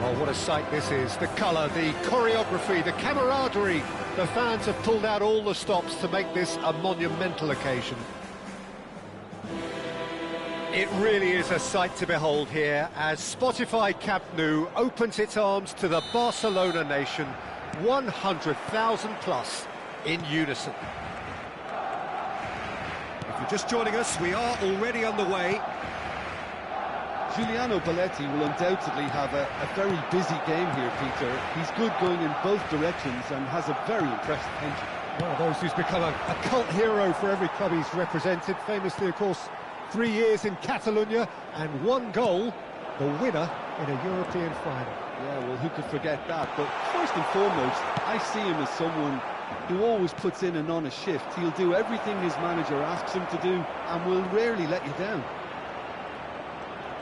Oh, what a sight this is. The colour, the choreography, the camaraderie. The fans have pulled out all the stops to make this a monumental occasion. It really is a sight to behold here as Spotify Camp Nou opens its arms to the Barcelona nation, 100,000 plus in unison. If you're just joining us, we are already on the way. Giuliano Belletti will undoubtedly have a very busy game here, Peter. He's good going in both directions and has a very impressive engine. One of those who's become a cult hero for every club he's represented. Famously, of course, 3 years in Catalonia and 1 goal, the winner in a European final. Yeah, well, who could forget that? But first and foremost, I see him as someone who always puts in an honest shift. He'll do everything his manager asks him to do and will rarely let you down.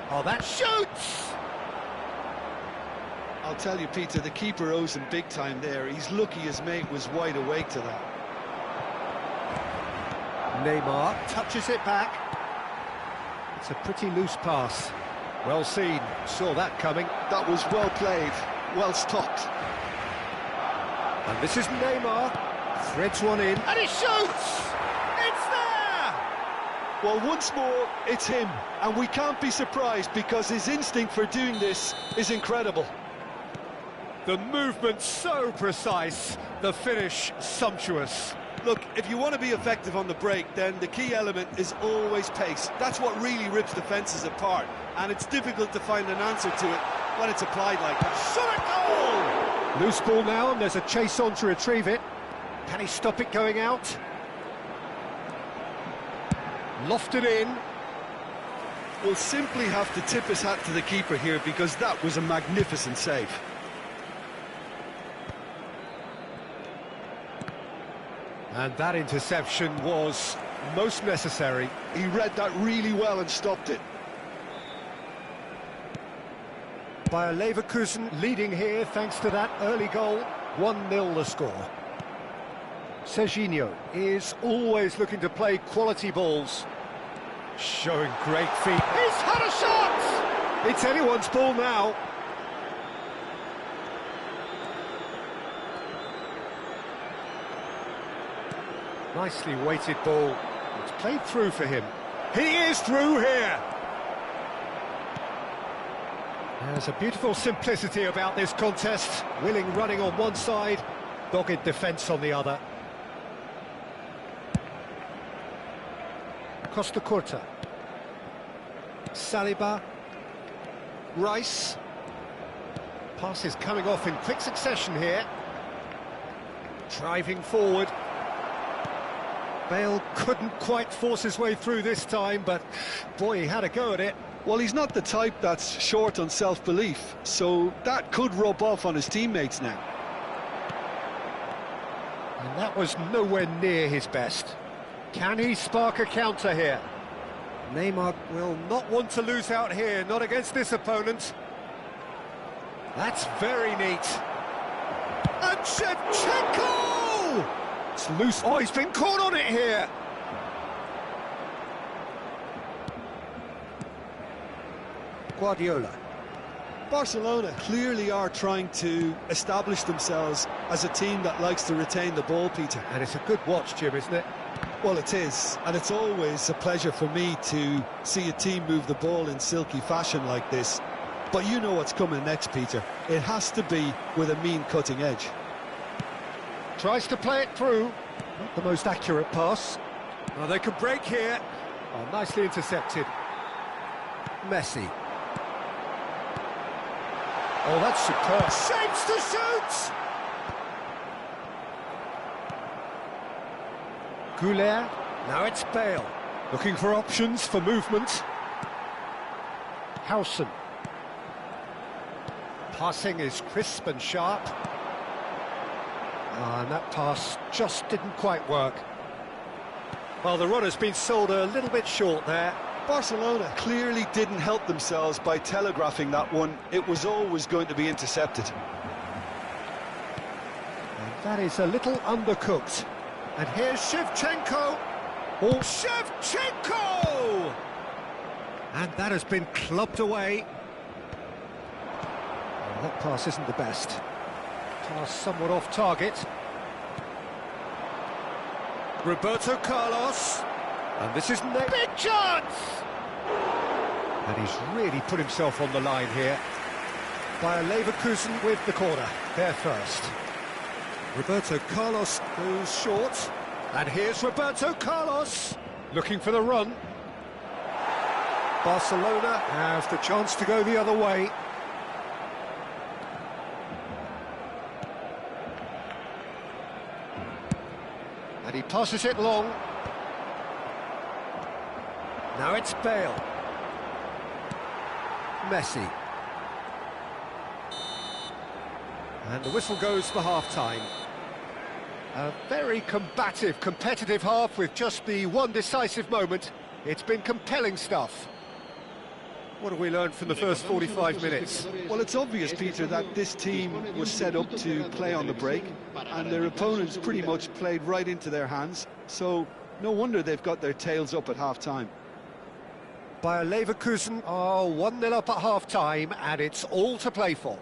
Oh, that shoots! I'll tell you, Peter, the keeper owes him big time there. He's lucky his mate was wide awake to that. Neymar touches it back. It's a pretty loose pass. Well seen, saw that coming. That was well played, well stopped. And this is Neymar, threads one in, and he shoots! It's there! Well, once more, it's him, and we can't be surprised because his instinct for doing this is incredible. The movement so precise, the finish sumptuous. Look, if you want to be effective on the break, then the key element is always pace. That's what really rips defences apart, and it's difficult to find an answer to it when it's applied like that. Shot a goal! Loose ball now, and there's a chase on to retrieve it. Can he stop it going out? Lofted in. We'll simply have to tip his hat to the keeper here because that was a magnificent save. And that interception was most necessary. He read that really well and stopped it. Bayer Leverkusen leading here thanks to that early goal. 1-0 the score. Serginho is always looking to play quality balls. Showing great feet. He's had a shot! It's anyone's ball now. Nicely weighted ball. It's played through for him. He is through here! There's a beautiful simplicity about this contest. Willing running on one side, dogged defence on the other. Costa Curta. Saliba. Rice. Passes coming off in quick succession here. Driving forward. Bale couldn't quite force his way through this time, but boy, he had a go at it. Well, he's not the type that's short on self-belief, so that could rub off on his teammates now. And that was nowhere near his best. Can he spark a counter here? Neymar will not want to lose out here, not against this opponent. That's very neat. And Shevchenko! It's loose. Oh, he's been caught on it here. Guardiola. Barcelona clearly are trying to establish themselves as a team that likes to retain the ball, Peter. And it's a good watch, Jim, isn't it? Well, it is, and it's always a pleasure for me to see a team move the ball in silky fashion like this. But you know what's coming next, Peter. It has to be with a mean cutting edge. Tries to play it through. Not the most accurate pass. Oh, they could break here. Oh, nicely intercepted. Messi. Oh, that's superb. Shapes to shoot! Goulet. Now it's Bale. Looking for options for movement. Howson. Passing is crisp and sharp. And that pass just didn't quite work. Well, the runner's been sold a little bit short there. Barcelona clearly didn't help themselves by telegraphing that one. It was always going to be intercepted. And that is a little undercooked. And here's Shevchenko. Oh, Shevchenko! And that has been clubbed away. That pass isn't the best. Pass somewhat off target. Roberto Carlos. And this is a big chance! And he's really put himself on the line here. Bayer Leverkusen with the corner. They're first. Roberto Carlos goes short. And here's Roberto Carlos looking for the run. Barcelona have the chance to go the other way. And he passes it long. Now it's Bale. Messi. And the whistle goes for half-time. A very combative, competitive half with just the one decisive moment. It's been compelling stuff. What have we learned from the first 45 minutes? Well, it's obvious, Peter, that this team was set up to play on the break, and their opponents pretty much played right into their hands, so no wonder they've got their tails up at half-time. Bayer Leverkusen are 1-0 up at half-time, and it's all to play for.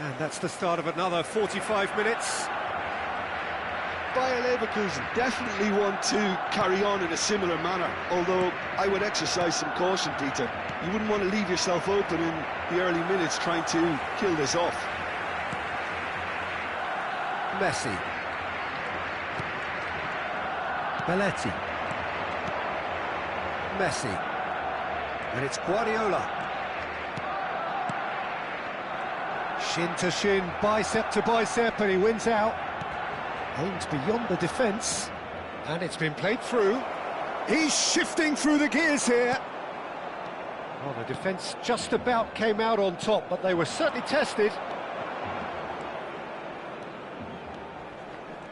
And that's the start of another 45 minutes. Bayer Leverkusen definitely want to carry on in a similar manner, although I would exercise some caution, Peter. You wouldn't want to leave yourself open in the early minutes trying to kill this off. Messi. Belletti. Messi. And it's Guardiola. Shin to shin, bicep to bicep, and he wins out. Aims beyond the defence, and it's been played through. He's shifting through the gears here. Well, the defence just about came out on top, but they were certainly tested.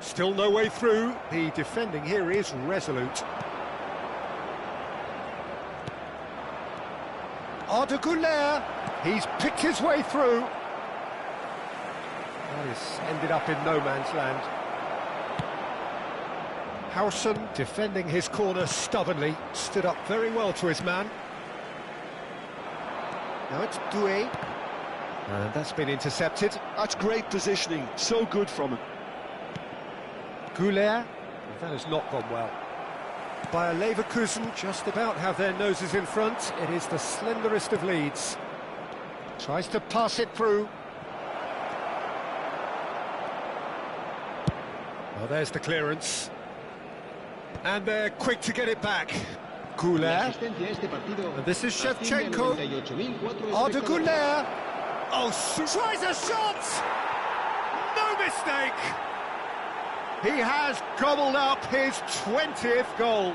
Still no way through. The defending here is resolute. Arda Güler, he's picked his way through. That has ended up in no man's land. Howson defending his corner stubbornly, stood up very well to his man. Now it's Doué. And that's been intercepted. That's great positioning, so good from him. Güler, that has not gone well. Bayer Leverkusen just about have their noses in front. It is the slenderest of leads. Tries to pass it through. Well, there's the clearance. And they're quick to get it back. Güler. And this is Shevchenko. Arda Güler. Oh, tries a shot! No mistake! He has gobbled up his 20th goal.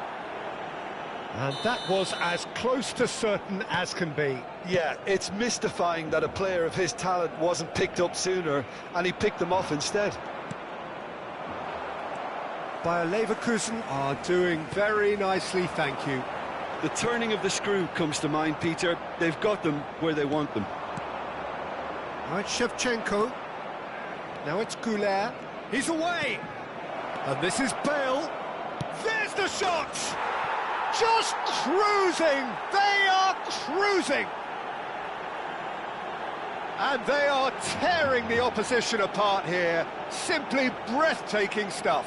And that was as close to certain as can be. Yeah, it's mystifying that a player of his talent wasn't picked up sooner, and he picked them off instead. Bayer Leverkusen are doing very nicely, thank you. The turning of the screw comes to mind, Peter. They've got them where they want them. Now it's Shevchenko. Now it's Güler. He's away! And this is Bale. There's the shot! Just cruising! They are cruising! And they are tearing the opposition apart here. Simply breathtaking stuff.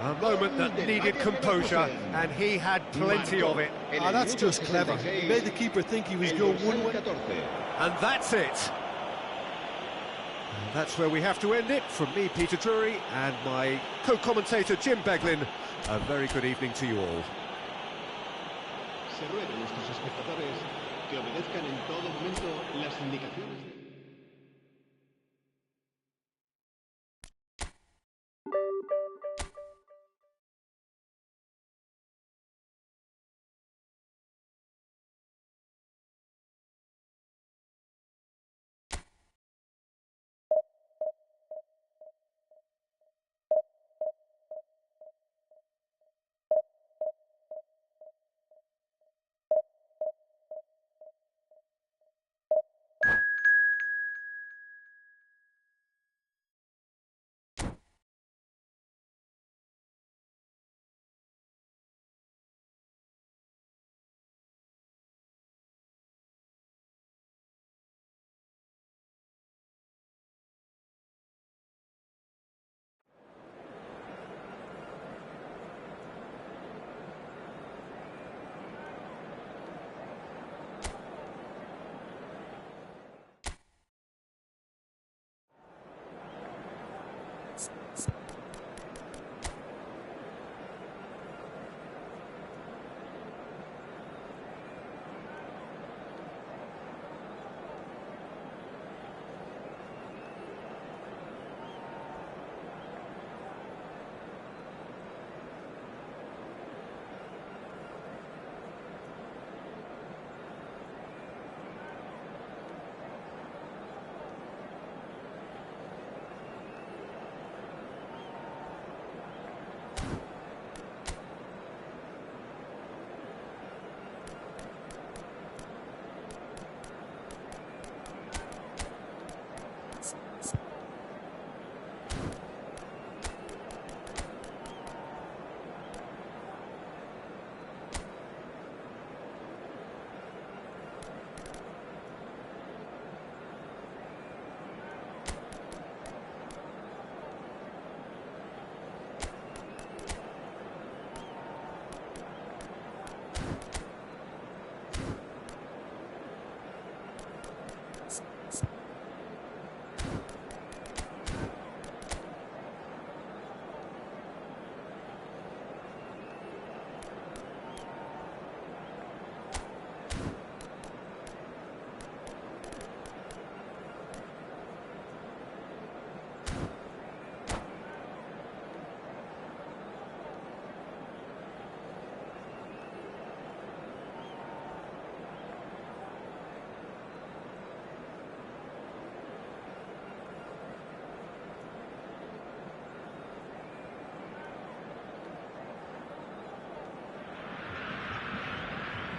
A moment that needed composure, and he had plenty of it. Oh, that's just clever. He made the keeper think he was going one way. And that's it. And that's where we have to end it. From me, Peter Drury, and my co-commentator, Jim Beglin. A very good evening to you all. Se ruega a nuestros espectadores que obedezcan en todo momento las indicaciones.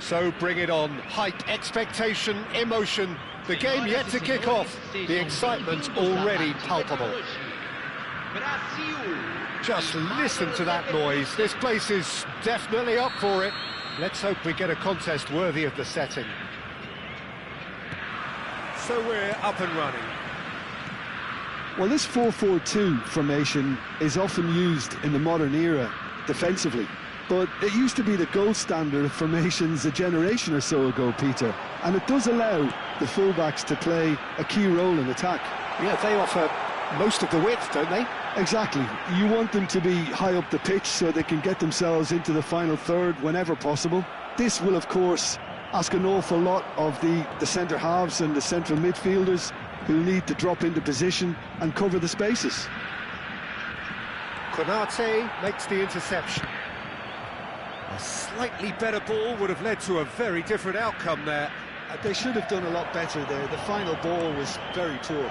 So bring it on. Hype, expectation, emotion. The game yet to kick off. The excitement already palpable. Just listen to that noise. This place is definitely up for it. Let's hope we get a contest worthy of the setting. So we're up and running. Well, this 4-4-2 formation is often used in the modern era defensively, but it used to be the gold standard of formations a generation or so ago, Peter, and it does allow the fullbacks to play a key role in attack. Yeah, they offer most of the width, don't they? Exactly. You want them to be high up the pitch so they can get themselves into the final third whenever possible. This will, of course, ask an awful lot of the centre halves and the central midfielders, who need to drop into position and cover the spaces. Konate makes the interception. A slightly better ball would have led to a very different outcome there. They should have done a lot better there. The final ball was very poor.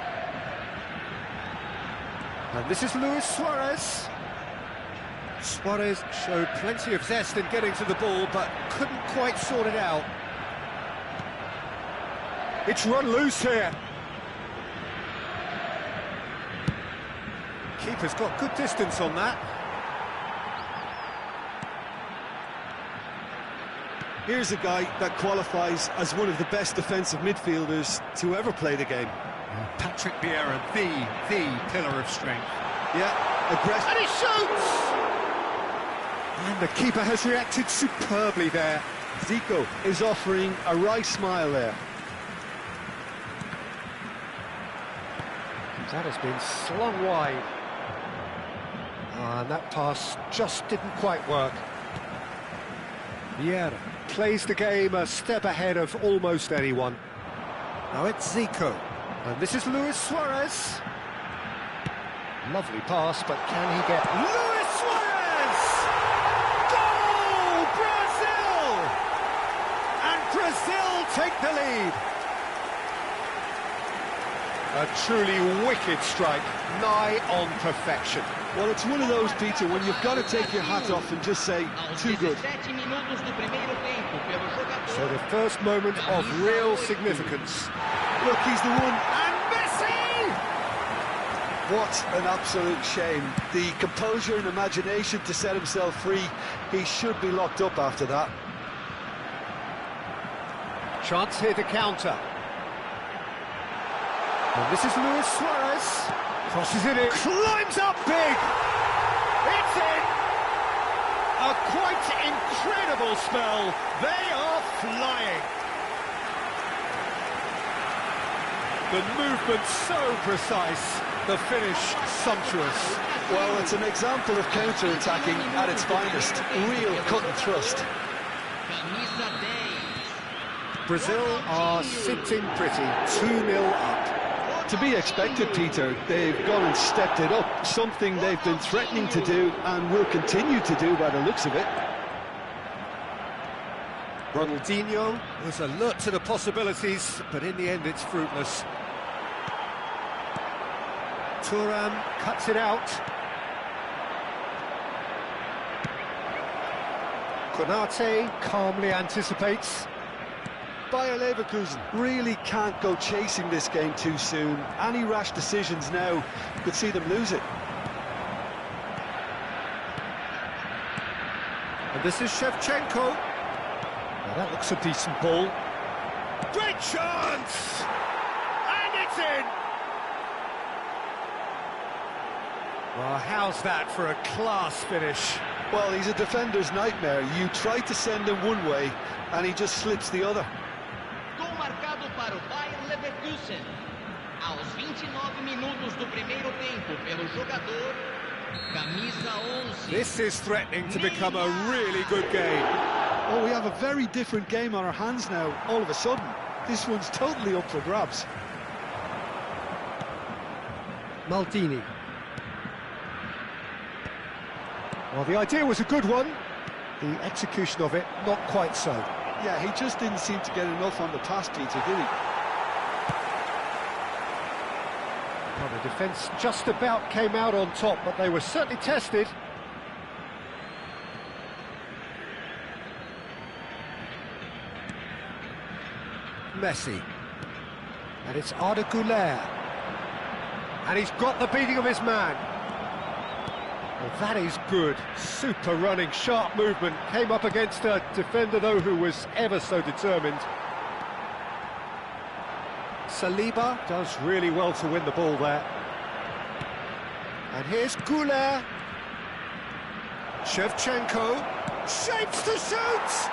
And this is Luis Suarez. Suarez showed plenty of zest in getting to the ball, but couldn't quite sort it out. It's run loose here. Keeper's got good distance on that. Here's a guy that qualifies as one of the best defensive midfielders to ever play the game. Patrick Vieira, the pillar of strength. Yeah, aggressive. And he shoots! And the keeper has reacted superbly there. Zico is offering a right smile there. That has been slung wide. And that pass just didn't quite work. Vieira plays the game a step ahead of almost anyone. Now it's Zico. And this is Luis Suarez. Lovely pass, but can he get... Luis Suarez! Goal! Brazil! And Brazil take the lead. A truly wicked strike, nigh on perfection. Well, it's one of those, Peter, when you've got to take your hat off and just say, too good. So the first moment of real significance. Look, he's the one. And Messi! What an absolute shame. The composure and imagination to set himself free. He should be locked up after that. Chance here to counter. And this is Luis Suarez. Crosses it in. Climbs up big! It's in! A quite incredible spell. They are flying. The movement so precise, the finish sumptuous. Well, it's an example of counter-attacking at its finest. Real cut and thrust. Brazil are sitting pretty, 2-0 up. To be expected, Peter. They've gone and stepped it up, something they've been threatening to do and will continue to do by the looks of it. Ronaldinho was alert to the possibilities, but in the end it's fruitless. Thuram cuts it out. Konate calmly anticipates. Bayer Leverkusen really can't go chasing this game too soon. Any rash decisions now could see them lose it. And this is Shevchenko. Now that looks a decent ball. Great chance! And it's in! Well, how's that for a class finish? Well, he's a defender's nightmare. You try to send him one way, and he just slips the other. Gol marcado para o Bayer Leverkusen. Aos 29 minutos do primeiro tempo pelo jogador, camisa 11. This is threatening to become a really good game. Oh, we have a very different game on our hands now, all of a sudden. This one's totally up for grabs. Maldini. Well, the idea was a good one. The execution of it, not quite so. Yeah, he just didn't seem to get enough on the pass, Peter, did he? Well, the defence just about came out on top, but they were certainly tested. Messi. And it's Arda Güler. And he's got the beating of his man. Well, that is good. Super running, sharp movement. Came up against a defender, though, who was ever so determined. Saliba does really well to win the ball there. And here's Güler. Shevchenko. Shapes to shoot!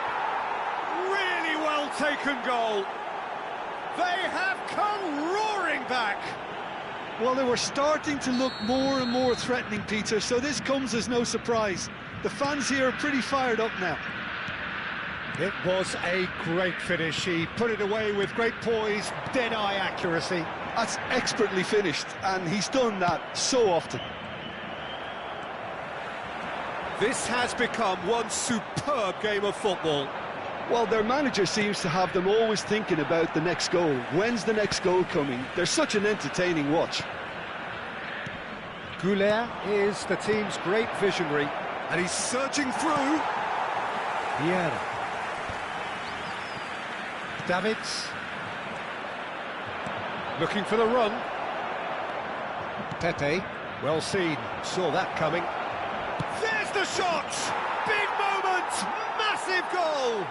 Really well taken goal. They have come roaring back. Well, they were starting to look more and more threatening, Peter, so this comes as no surprise. The fans here are pretty fired up now. It was a great finish. He put it away with great poise, dead-eye accuracy. That's expertly finished, and he's done that so often. This has become one superb game of football. Well, their manager seems to have them always thinking about the next goal. When's the next goal coming? They're such an entertaining watch. Güler is the team's great visionary, and he's surging through. Vieira. Davids. Looking for the run. Pepe, well seen, saw that coming. There's the shot! Big moment! Massive goal!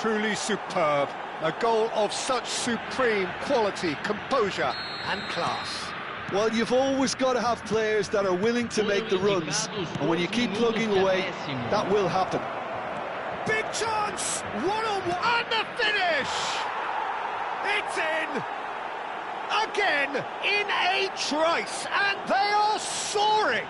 Truly superb. A goal of such supreme quality, composure and class. Well, you've always got to have players that are willing to make the runs, and when you keep plugging away, that will happen. Big chance! One-on-one, and the finish! It's in! Again, in a trice, and they are soaring!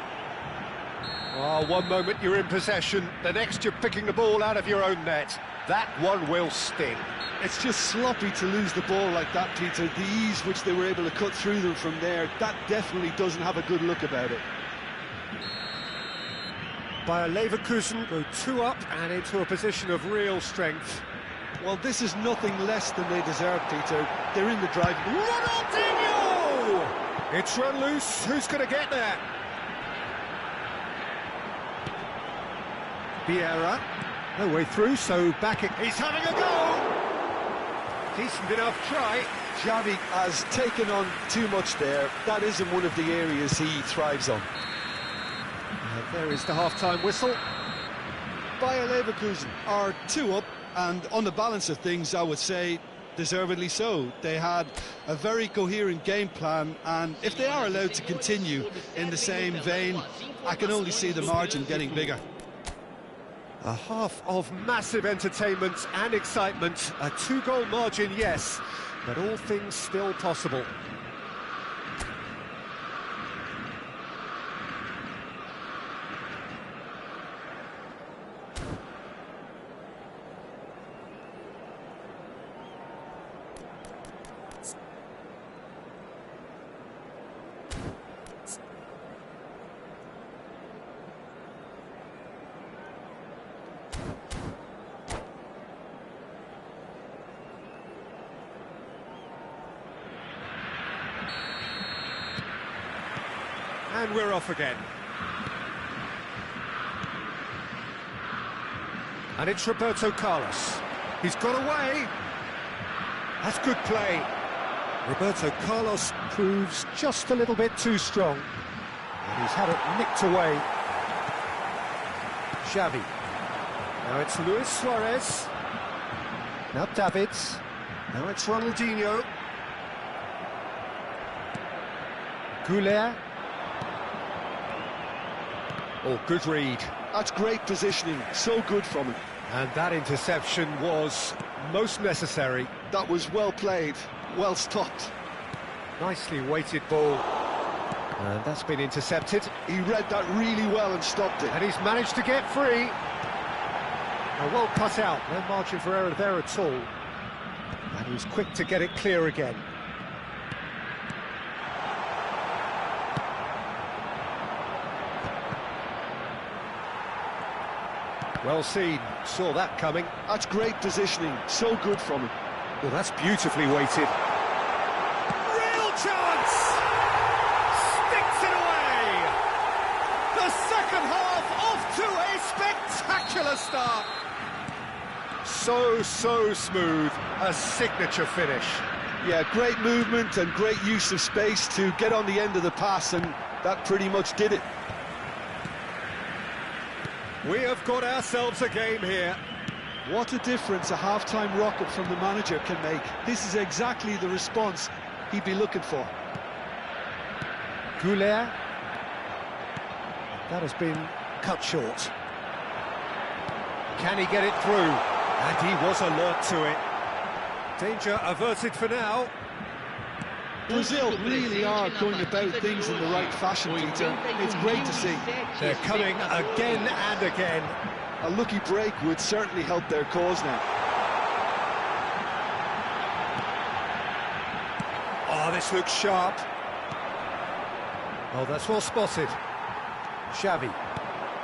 Oh, one moment you're in possession, the next you're picking the ball out of your own net. That one will sting. It's just sloppy to lose the ball like that, Peter. The ease which they were able to cut through them from there, that definitely doesn't have a good look about it. Bayer Leverkusen go 2 up and into a position of real strength. Well, this is nothing less than they deserve, Peter. They're in the drive. Ronaldinho! It's run loose. Who's going to get there? Vieira. No way through, so back it. He's having a go! Decent enough try. Xavi has taken on too much there. That isn't one of the areas he thrives on. There is the half-time whistle. Bayer Leverkusen are 2 up, and on the balance of things, I would say deservedly so. They had a very coherent game plan, and if they are allowed to continue in the same vein, I can only see the margin getting bigger. A half of massive entertainment and excitement. A 2-goal margin, yes, but all things still possible. And we're off again. And it's Roberto Carlos. He's got away. That's good play. Roberto Carlos proves just a little bit too strong. And he's had it nicked away. Xavi. Now it's Luis Suarez. Now Davids. Now it's Ronaldinho. Güler. Oh, good read. That's great positioning, so good from him. And that interception was most necessary. That was well played, well stopped. Nicely weighted ball. And that's been intercepted. He read that really well and stopped it. And he's managed to get free. Now, well cut out, no margin for error there at all. And he's quick to get it clear again. Well seen, saw that coming. That's great positioning, so good from him. Well, that's beautifully weighted. Real chance! Sticks it away! The second half off to a spectacular start. So smooth, a signature finish. Yeah, great movement and great use of space to get on the end of the pass, and that pretty much did it. We have got ourselves a game here. What a difference a half-time rocket from the manager can make. This is exactly the response he'd be looking for. Goulet. That has been cut short. Can he get it through? And he was alert to it. Danger averted for now. Brazil really are going about things in the right fashion, Peter. It's great to see. They're coming again and again. A lucky break would certainly help their cause now. Oh, this looks sharp. Oh, that's well spotted. Xavi.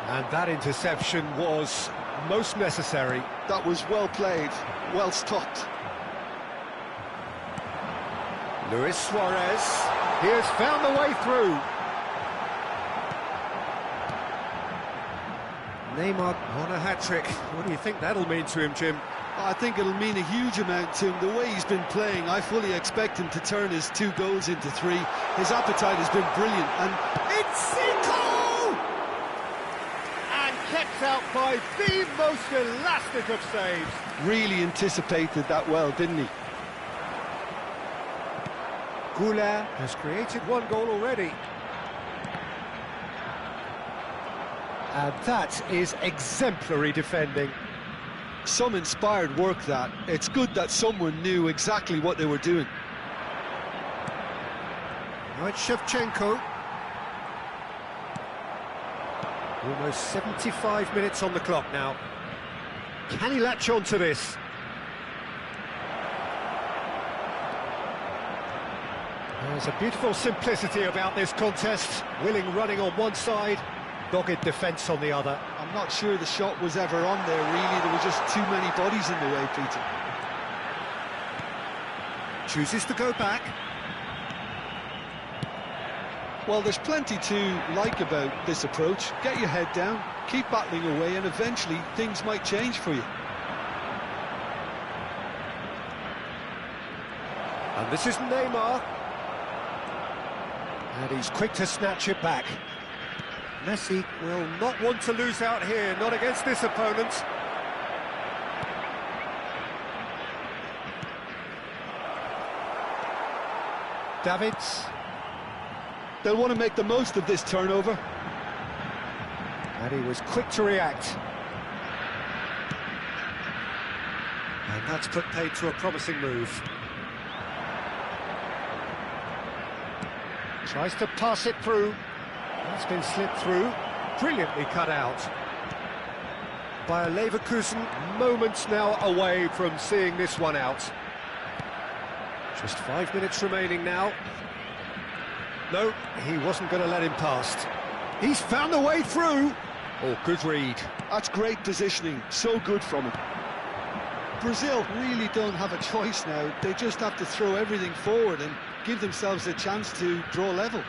And that interception was most necessary. That was well played, well stopped. Luis Suarez, he has found the way through. Neymar on a hat-trick. What do you think that'll mean to him, Jim? I think it'll mean a huge amount to him. The way he's been playing, I fully expect him to turn his 2 goals into 3. His appetite has been brilliant, and It's Zico! And kept out by the most elastic of saves. really anticipated that well, didn't he? Goulet has created 1 goal already. And that is exemplary defending. Some inspired work, that. It's good that someone knew exactly what they were doing. Now it's Shevchenko. Almost 75 minutes on the clock now. Can he latch on to this? There's a beautiful simplicity about this contest. Willing running on one side, dogged defence on the other. I'm not sure the shot was ever on there, really. There were just too many bodies in the way, Peter. Chooses to go back. Well, there's plenty to like about this approach. Get your head down, keep battling away, and eventually things might change for you. And this is Neymar. And he's quick to snatch it back. Messi will not want to lose out here, not against this opponent. Davids. They'll want to make the most of this turnover. And he was quick to react. And that's put paid to a promising move. Tries to pass it through. That's been slipped through. Brilliantly cut out. Bayer Leverkusen, moments now away from seeing this one out. Just 5 minutes remaining now. No, he wasn't going to let him past. He's found a way through. Oh, good read. That's great positioning, so good from him. Brazil really don't have a choice now. They just have to throw everything forward and give themselves a chance to draw level.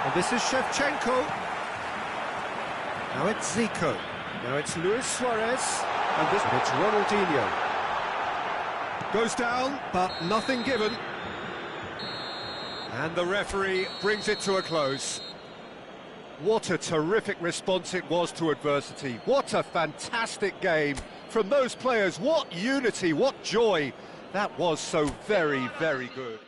And this is Shevchenko. Now it's Zico. Now it's Luis Suarez. And it's Ronaldinho. Goes down, but nothing given. And the referee brings it to a close. What a terrific response it was to adversity. What a fantastic game from those players. What unity, what joy. That was so very, very good.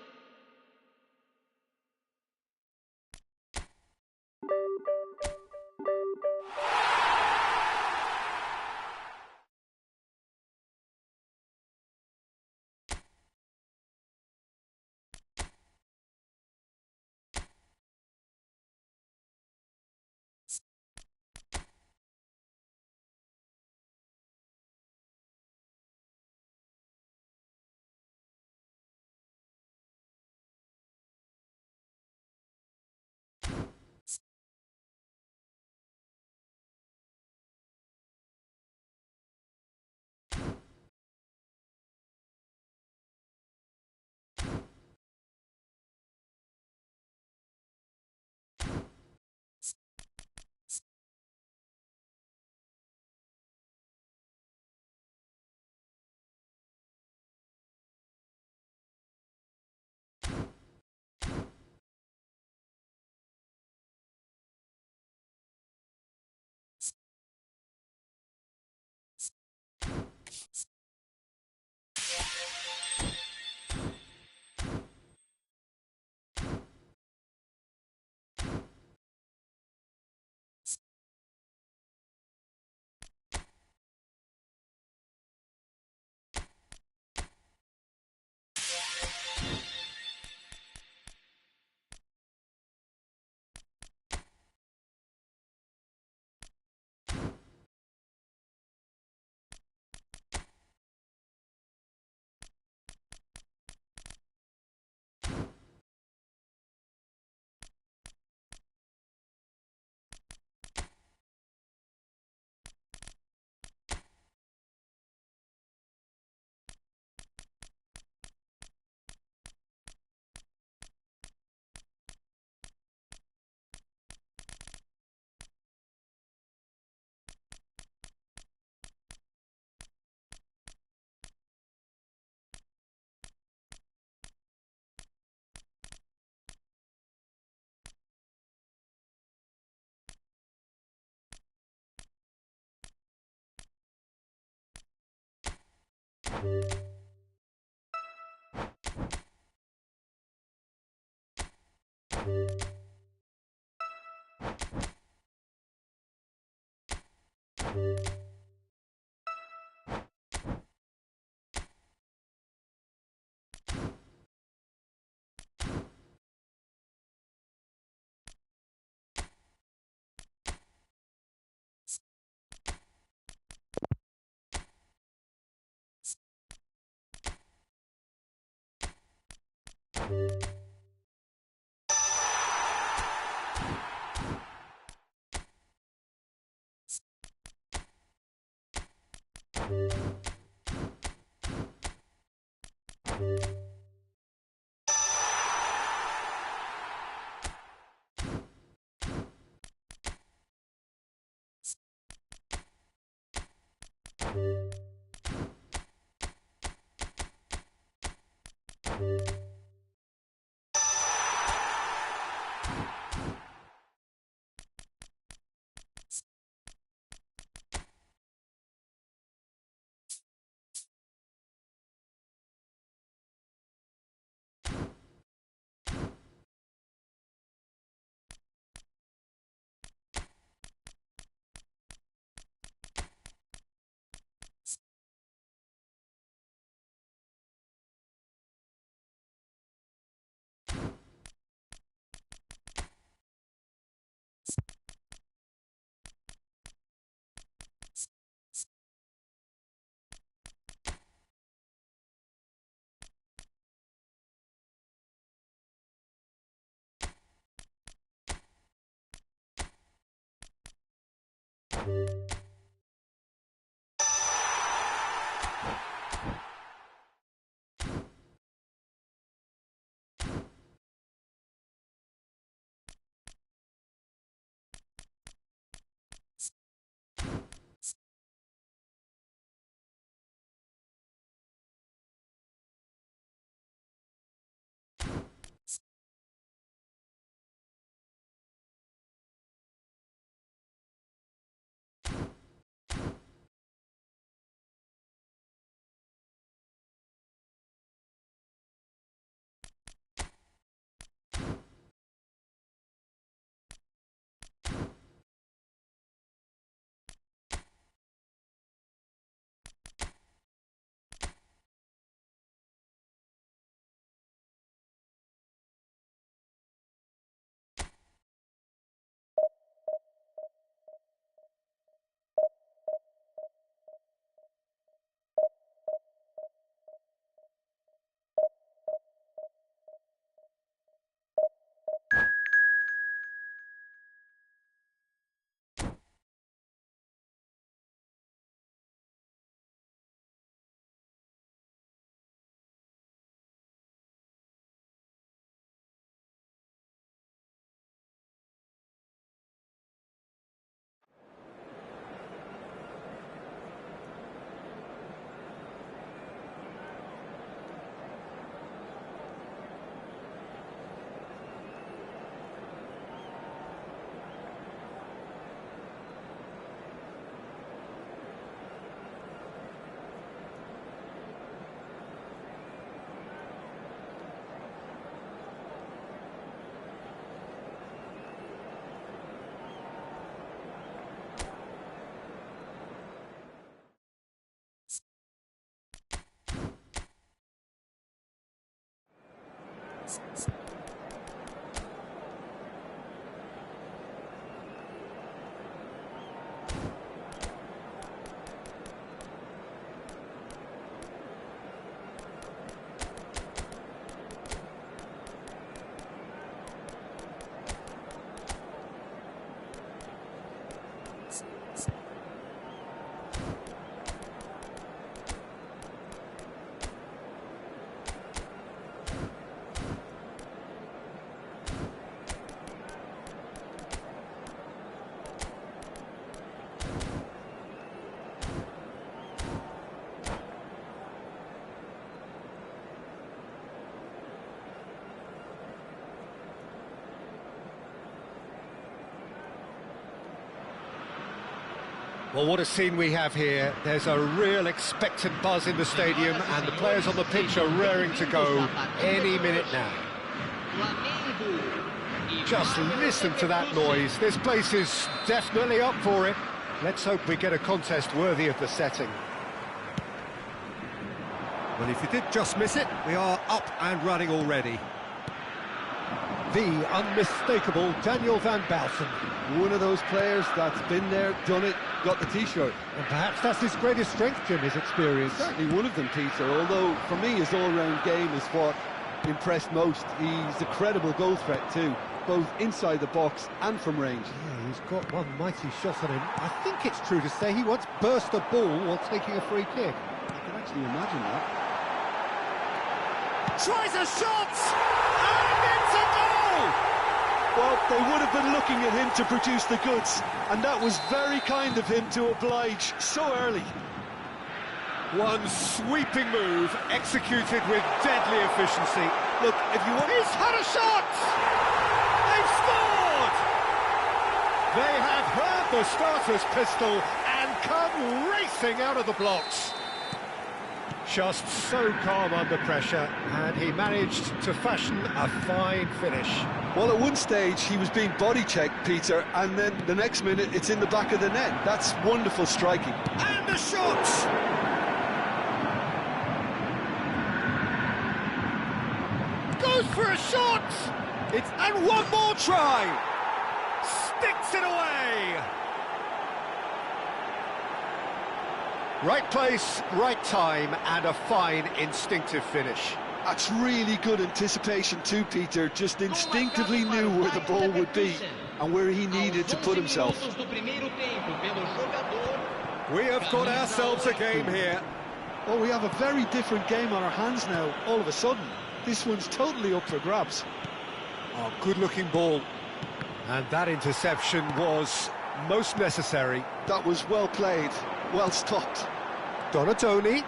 Well, what a scene we have here. There's a real expectant buzz in the stadium, and the players on the pitch are raring to go any minute now. Just listen to that noise. This place is definitely up for it. Let's hope we get a contest worthy of the setting. Well, if you did just miss it, we are up and running already. The unmistakable Daniel van Baalsen. One of those players that's been there, done it, got the T-shirt. And perhaps that's his greatest strength, Jim, his experience. Certainly one of them, Peter, although for me his all-round game is what impressed most. He's a credible goal threat too, both inside the box and from range. Yeah, he's got one mighty shot on him. I think it's true to say he once burst a ball while taking a free kick. I can actually imagine that. Tries a shot! And it's a goal! Well, they would have been looking at him to produce the goods, and that was very kind of him to oblige so early. One sweeping move, executed with deadly efficiency. Look, if you want... He's had a shot! They've scored! They have heard the starter's pistol and come racing out of the blocks. Just so calm under pressure, and he managed to fashion a fine finish. Well, at one stage he was being body-checked, Peter, and then the next minute it's in the back of the net. That's wonderful striking. And a shot! Goes for a shot! And one more try! Sticks it away! Right place, right time, and a fine instinctive finish. That's really good anticipation too, Peter. Just instinctively knew where the ball would be and where he needed to put himself. We have got ourselves a game here. Oh, we have a very different game on our hands now, all of a sudden. This one's totally up for grabs. Oh, good-looking ball. And that interception was most necessary. That was well played, well stopped. Donatoni.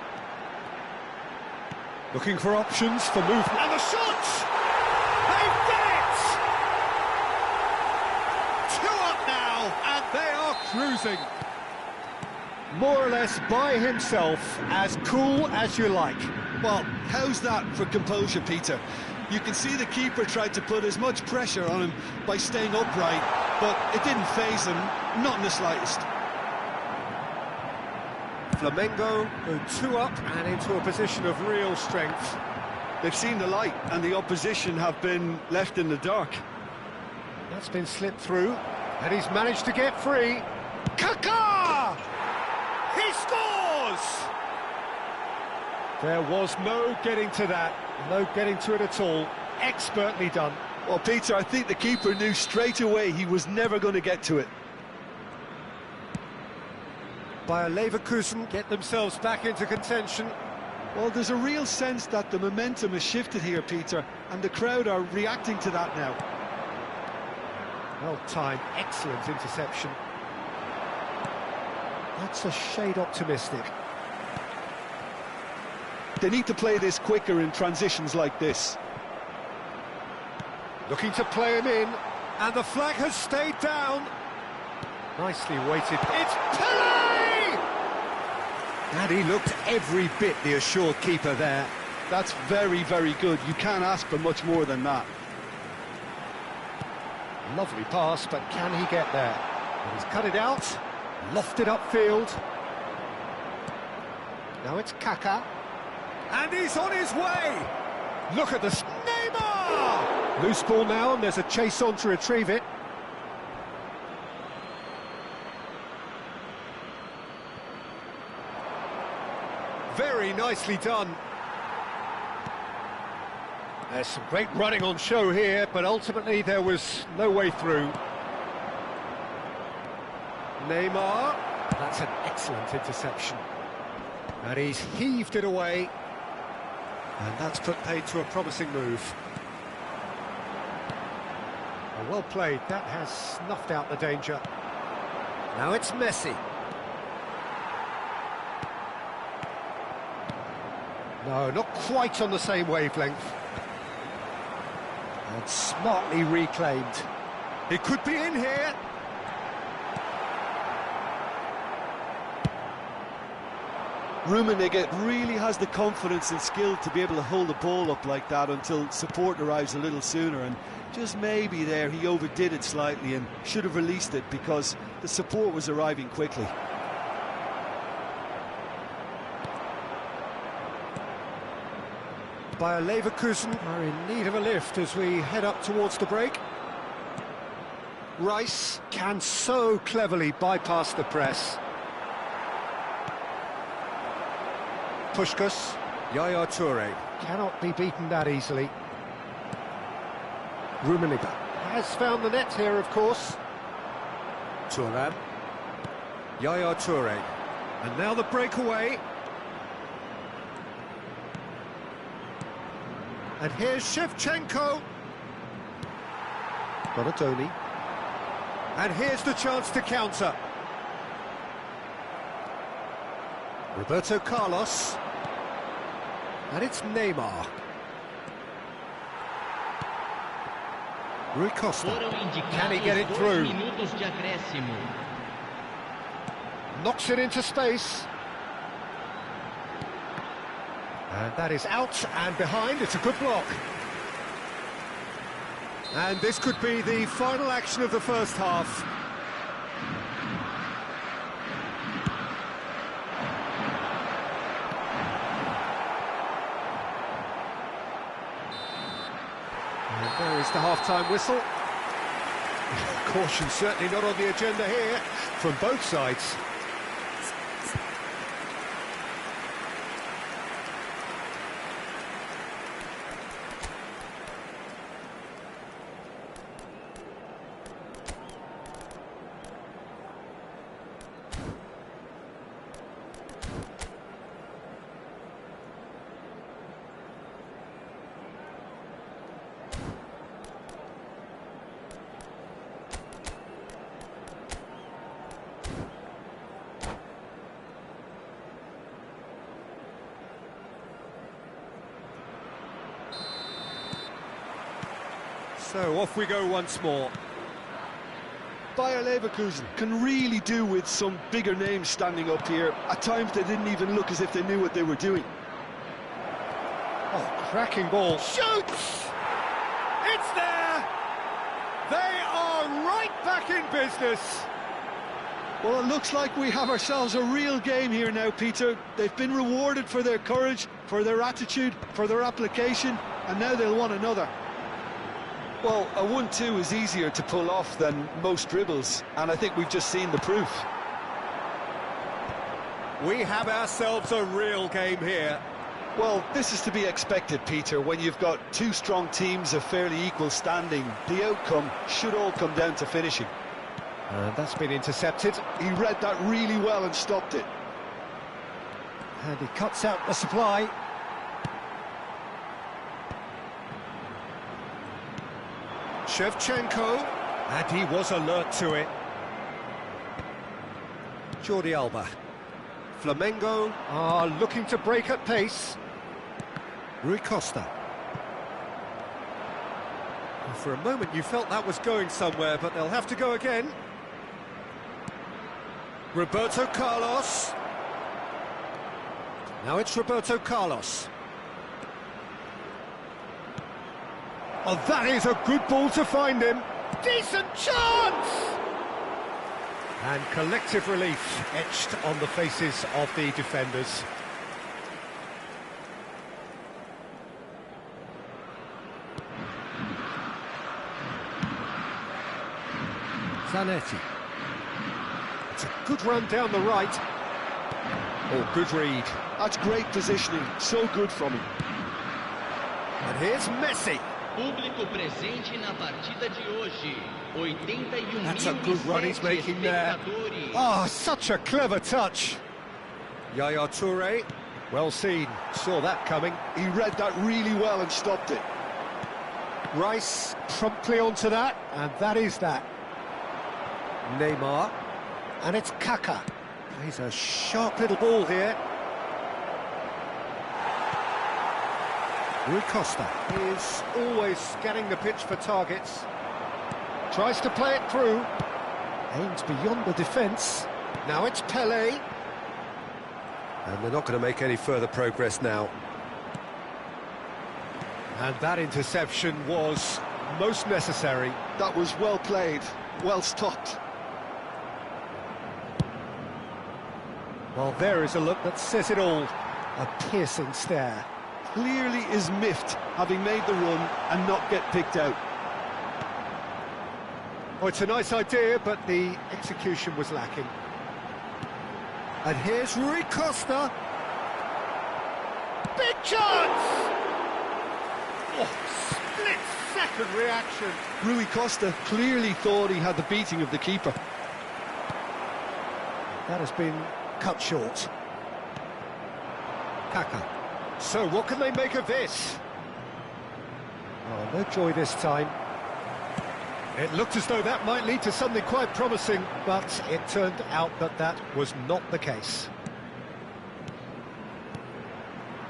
Looking for options for movement. And the shot! They've done it! 2 up now, and they are cruising. More or less by himself, as cool as you like. Well, how's that for composure, Peter? You can see the keeper tried to put as much pressure on him by staying upright, but it didn't faze him, not in the slightest. Flamengo go 2 up and into a position of real strength. They've seen the light, and the opposition have been left in the dark. That's been slipped through, and he's managed to get free. Kaká! He scores! There was no getting to that, no getting to it at all. Expertly done. Well, Peter, I think the keeper knew straight away he was never going to get to it. Bayer Leverkusen get themselves back into contention. Well, there's a real sense that the momentum has shifted here, Peter, and the crowd are reacting to that now. Well timed, excellent interception. That's a shade optimistic. They need to play this quicker in transitions like this. Looking to play him in, and the flag has stayed down. Nicely weighted. It's Pelé! And he looked every bit the assured keeper there. That's very, very good. You can't ask for much more than that. Lovely pass, but can he get there? And he's cut it out, lofted upfield. Now it's Kaká. And he's on his way! Look at this. Neymar! Loose ball now, and there's a chase on to retrieve it. Very nicely done. There's some great running on show here, but ultimately there was no way through. Neymar. That's an excellent interception. And he's heaved it away. And that's put paid to a promising move. Oh, well played. That has snuffed out the danger. Now it's Messi. No, not quite on the same wavelength. And smartly reclaimed. It could be in here. Rummenigge really has the confidence and skill to be able to hold the ball up like that until support arrives a little sooner, and just maybe there he overdid it slightly and should have released it because the support was arriving quickly. Bayer Leverkusen are in need of a lift as we head up towards the break. Rice can so cleverly bypass the press. Puskás, Yaya Touré cannot be beaten that easily. Rummenigge has found the net here, of course. Thuram, Yaya Touré, and now the breakaway. And here's Shevchenko. Donatoni. And here's the chance to counter. Roberto Carlos. And it's Neymar. Rui Costa. Can he get it through? Knocks it into space. And that is out and behind. It's a good block. And this could be the final action of the first half. And there is the half-time whistle. Caution certainly not on the agenda here from both sides. So off we go once more. Bayer Leverkusen can really do with some bigger names standing up here. At times they didn't even look as if they knew what they were doing. Oh, cracking ball. Shoots! It's there! They are right back in business. Well, it looks like we have ourselves a real game here now, Peter. They've been rewarded for their courage, for their attitude, for their application, and now they'll want another. Well, a 1-2 is easier to pull off than most dribbles, and I think we've just seen the proof. We have ourselves a real game here. Well, this is to be expected, Peter. When you've got two strong teams of fairly equal standing, the outcome should all come down to finishing. That's been intercepted. He read that really well and stopped it. And he cuts out the supply. Shevchenko, and he was alert to it. Jordi Alba. Flamengo are looking to break at pace. Rui Costa. Well, for a moment you felt that was going somewhere, but they'll have to go again. Roberto Carlos. Now it's Roberto Carlos. Oh, that is a good ball to find him. Decent chance! And collective relief etched on the faces of the defenders. Zanetti. It's a good run down the right. Oh, good read. That's great positioning, so good from him. And here's Messi. Público presente na partida de hoje. 81 That's a good run he's making there. Oh, such a clever touch. Yaya Touré, well seen, saw that coming. He read that really well and stopped it. Rice promptly onto that, and that is that. Neymar, and it's Kaka. He's a sharp little ball here. Rui Costa is always scanning the pitch for targets. Tries to play it through. Aims beyond the defence. Now it's Pelé. And they're not going to make any further progress now. And that interception was most necessary. That was well played, well stopped. Well, there is a look that says it all. A piercing stare. Clearly is miffed, having made the run and not get picked out. Oh, it's a nice idea, but the execution was lacking. And here's Rui Costa. Big chance! Oh, split-second reaction. Rui Costa clearly thought he had the beating of the keeper. That has been cut short. Kaka. So what can they make of this? Oh, no joy this time. It looked as though that might lead to something quite promising, but it turned out that that was not the case.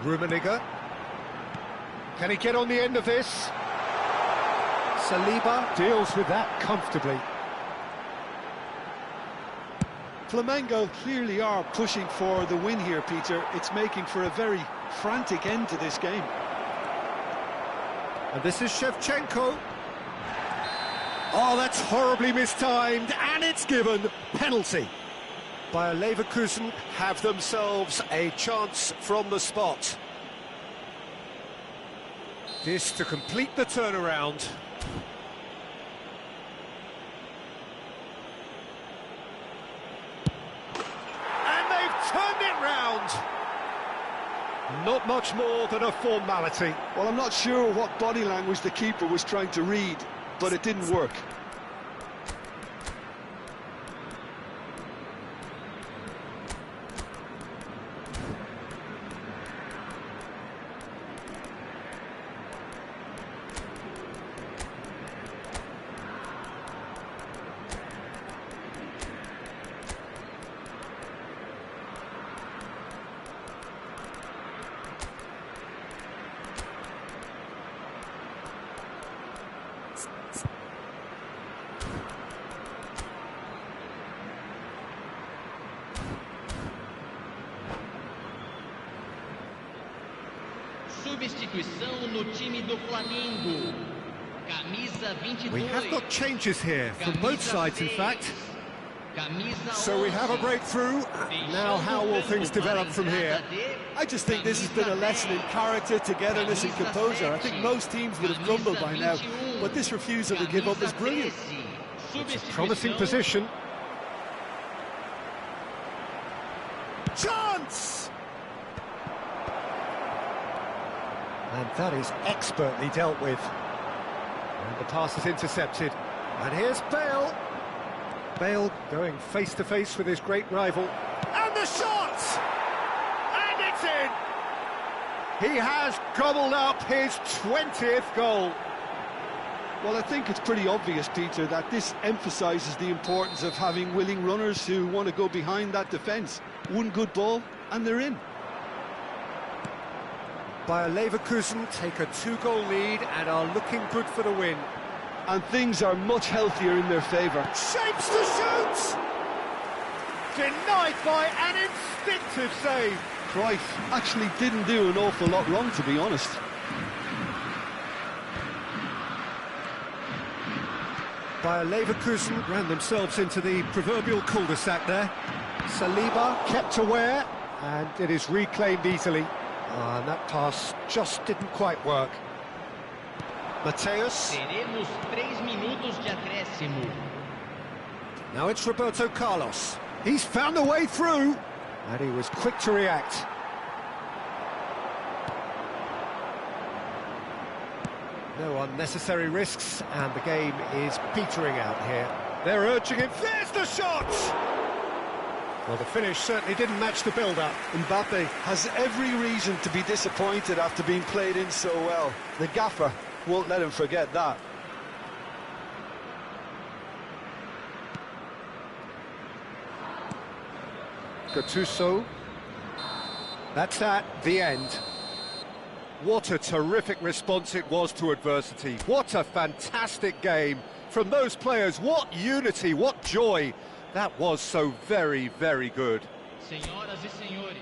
Rummenigge. Can he get on the end of this? Saliba deals with that comfortably. Flamengo clearly are pushing for the win here, Peter. It's making for a very frantic end to this game. And this is Shevchenko. Oh, that's horribly mistimed, and it's given. Penalty. Bayer Leverkusen have themselves a chance from the spot. This to complete the turnaround. And they've turned it round. Not much more than a formality. Well, I'm not sure what body language the keeper was trying to read, but it didn't work. Substituição no time do Flamengo. Camisa 22. We have got changes here from both sides, in fact. So we have a breakthrough. Now how will things develop from here? I just think this has been a lesson in character, togetherness and composure. I think most teams would have crumbled by now, but this refusal to give up is brilliant. It's a promising position. Chance! And that is expertly dealt with. And the pass is intercepted. And here's Bale. Bale going face-to-face with his great rival. And the shot! And it's in! He has gobbled up his 20th goal. Well, I think it's pretty obvious, Peter, that this emphasises the importance of having willing runners who want to go behind that defence. One good ball, and they're in. Bayer Leverkusen take a 2-goal lead and are looking good for the win. And things are much healthier in their favour. Shapes to shoot! Denied by an instinctive save. Cruyff actually didn't do an awful lot wrong, to be honest. Bayer Leverkusen ran themselves into the proverbial cul-de-sac there. Saliba kept aware, and it is reclaimed easily. And that pass just didn't quite work. Mateus. Teremos 3 minutos de acréscimo. Now it's Roberto Carlos. He's found a way through, and he was quick to react. No unnecessary risks, and the game is petering out here. They're urging him. There's the shot! Well, the finish certainly didn't match the build-up. Mbappe has every reason to be disappointed after being played in so well. The gaffer won't let him forget that. Gattuso. That's that, the end. What a terrific response it was to adversity. What a fantastic game from those players. What unity, what joy. That was so very, very good. Senhoras e senhores,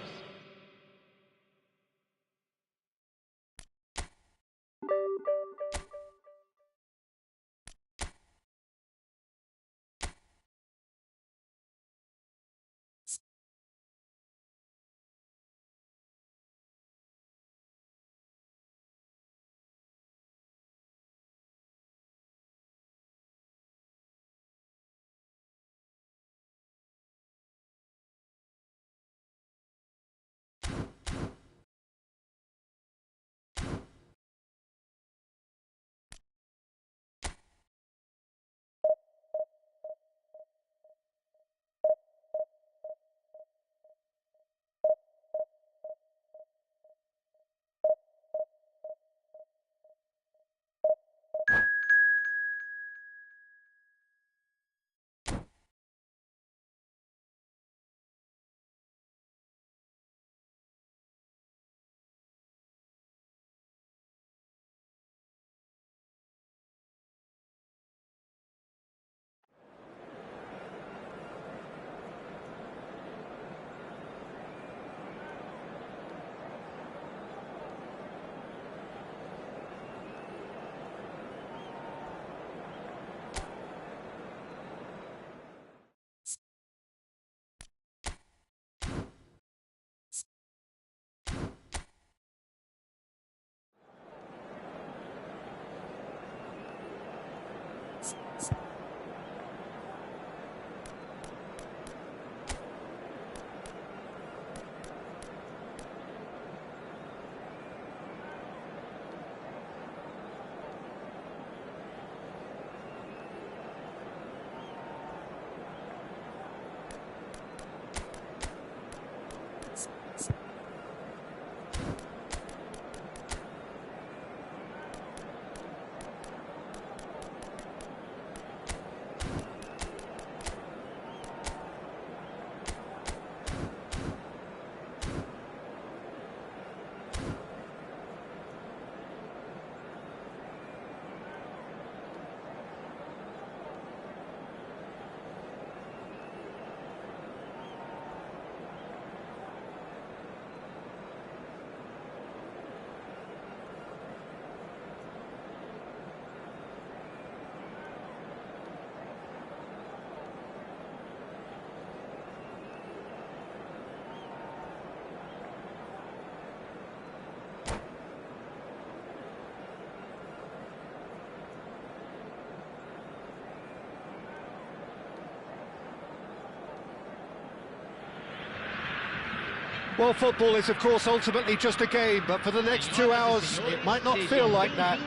Well, football is, of course, ultimately just a game, but for the next 2 hours, it might not feel like that.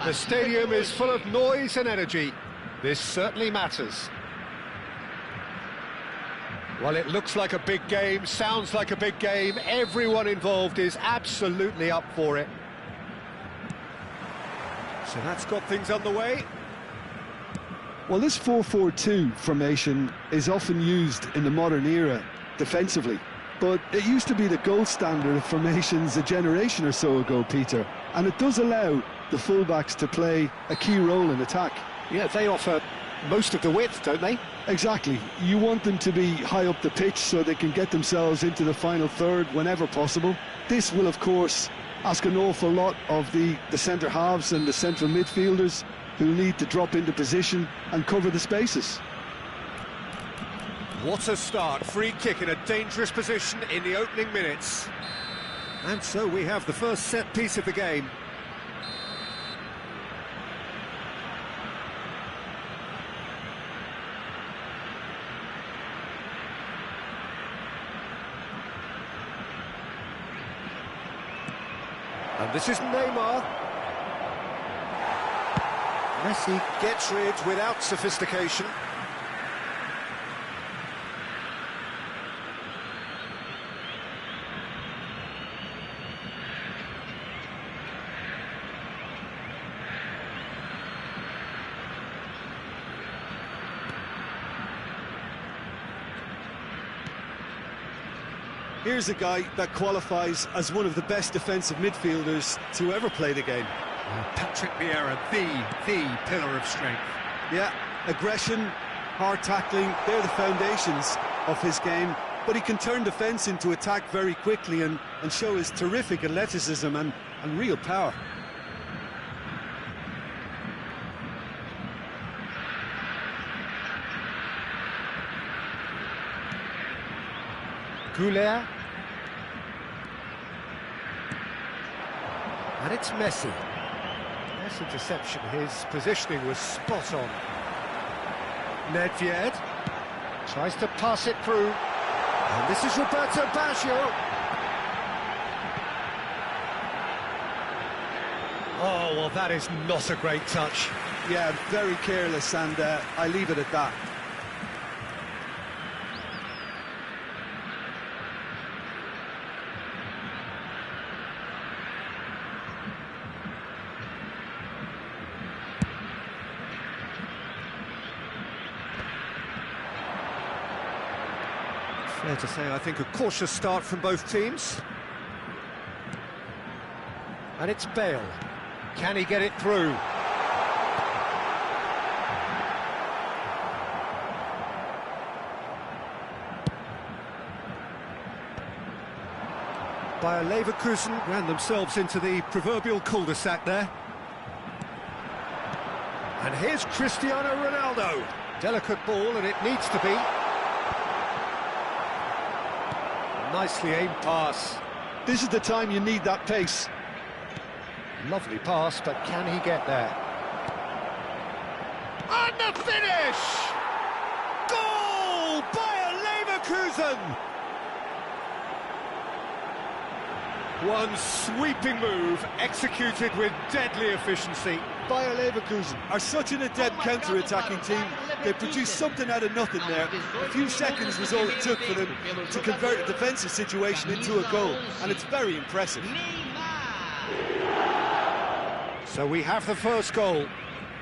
The stadium is full of noise and energy. This certainly matters. Well, it looks like a big game, sounds like a big game. Everyone involved is absolutely up for it. So that's got things underway. Well, this 4-4-2 formation is often used in the modern era defensively, but it used to be the gold standard of formations a generation or so ago, Peter, and it does allow the fullbacks to play a key role in attack. Yeah, they offer most of the width, don't they? Exactly. You want them to be high up the pitch so they can get themselves into the final third whenever possible. This will, of course, ask an awful lot of the centre halves and the central midfielders, who need to drop into position and cover the spaces. What a start. Free kick in a dangerous position in the opening minutes. And so we have the first set piece of the game. And this is Neymar. Messi gets rid without sophistication. Here's a guy that qualifies as one of the best defensive midfielders to ever play the game. Patrick Vieira, the pillar of strength. Yeah, aggression, hard tackling, they're the foundations of his game, but he can turn defence into attack very quickly and show his terrific athleticism and real power. Goulet. And it's Messi. Nice interception, his positioning was spot on. Nedved tries to pass it through. And this is Roberto Baggio. Oh, well, that is not a great touch. Yeah, very careless, and I leave it at that. Fair to say, I think, a cautious start from both teams. And it's Bale. Can he get it through? Bayer Leverkusen ran themselves into the proverbial cul-de-sac there. And here's Cristiano Ronaldo. Delicate ball, and it needs to be. Nicely aimed pass. This is the time you need that pace. Lovely pass, but can he get there? And the finish! Goal! Bayer Leverkusen! One sweeping move, executed with deadly efficiency. Bayer Leverkusen are such an adept counter-attacking team. They produced something out of nothing there. A few seconds was all it took for them to convert a defensive situation into a goal, and it's very impressive. So we have the first goal.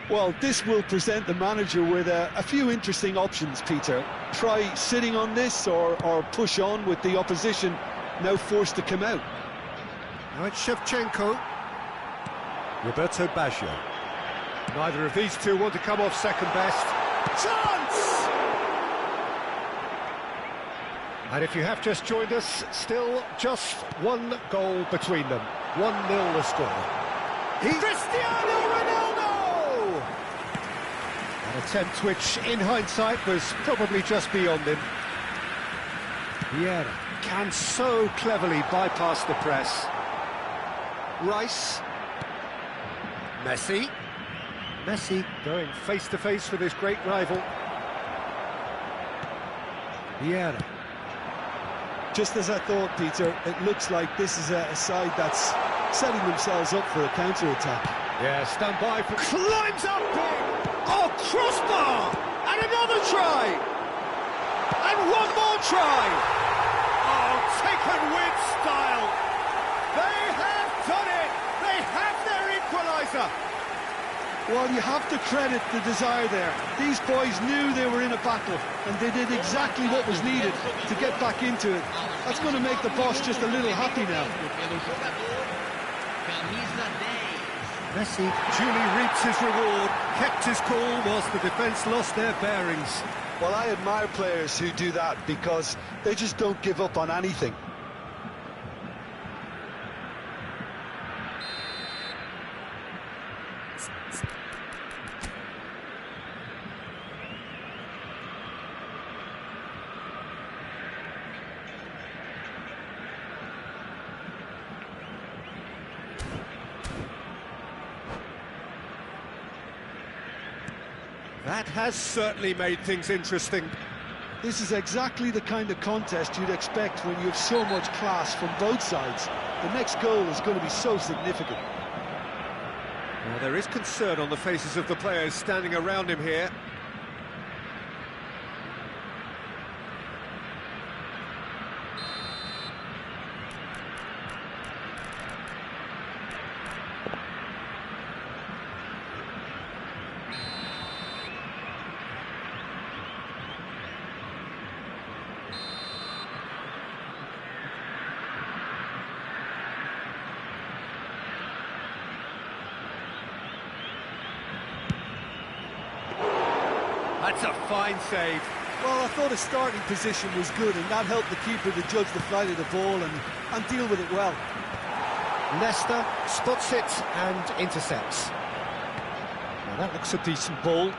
Well, this will present the manager with a few interesting options, Peter. Try sitting on this or push on with the opposition now forced to come out. Now it's Shevchenko. Roberto Baggio. Neither of these two want to come off second best. Chance! And if you have just joined us, still just one goal between them. 1-0 the score. Cristiano Ronaldo! An attempt which, in hindsight, was probably just beyond him. Vieira can so cleverly bypass the press. Rice. Messi. Messi going face-to-face with his great rival. Vieira. Just as I thought, Peter, it looks like this is a side that's setting themselves up for a counter-attack. Yeah, stand by for... Climbs up big! Oh, crossbar! And another try! And one more try! Oh, taken with style! They have done it! They have their equaliser! Well, you have to credit the desire there. These boys knew they were in a battle, and they did exactly what was needed to get back into it. That's going to make the boss just a little happy now. Messi duly reaps his reward, kept his cool whilst the defence lost their bearings. Well, I admire players who do that because they just don't give up on anything. That has certainly made things interesting. This is exactly the kind of contest you'd expect when you have so much class from both sides. The next goal is going to be so significant. Well, there is concern on the faces of the players standing around him here. That's a fine save. Well, I thought his starting position was good, and that helped the keeper to judge the flight of the ball and deal with it well. Leicester spots it and intercepts. Now that looks a decent ball.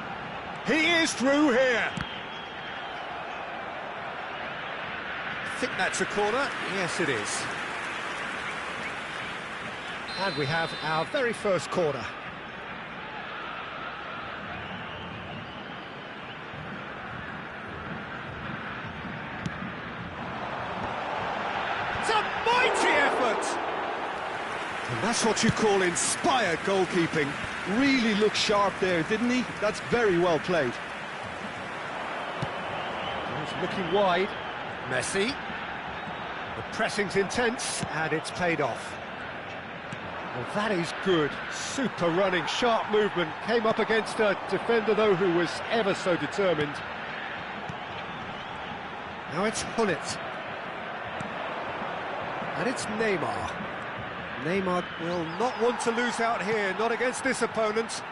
He is through here. I think that's a corner. Yes, it is. And we have our very first corner. It's a mighty effort! And that's what you call inspired goalkeeping. Really looked sharp there, didn't he? That's very well played. He's looking wide. Messi. The pressing's intense, and it's paid off. Well, that is good. Super running, sharp movement. Came up against a defender, though, who was ever so determined. Now it's Hullet. And it's Neymar. Neymar will not want to lose out here, not against this opponent.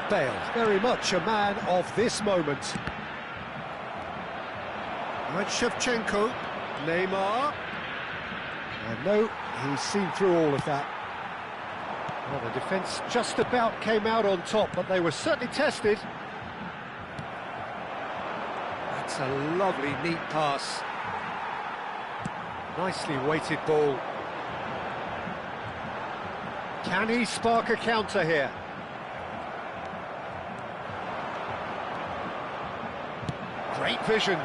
Bale, very much a man of this moment. Right, Shevchenko, Neymar. And no, he's seen through all of that. Well, the defence just about came out on top, but they were certainly tested. That's a lovely, neat pass. Nicely weighted ball. Can he spark a counter here? Great vision.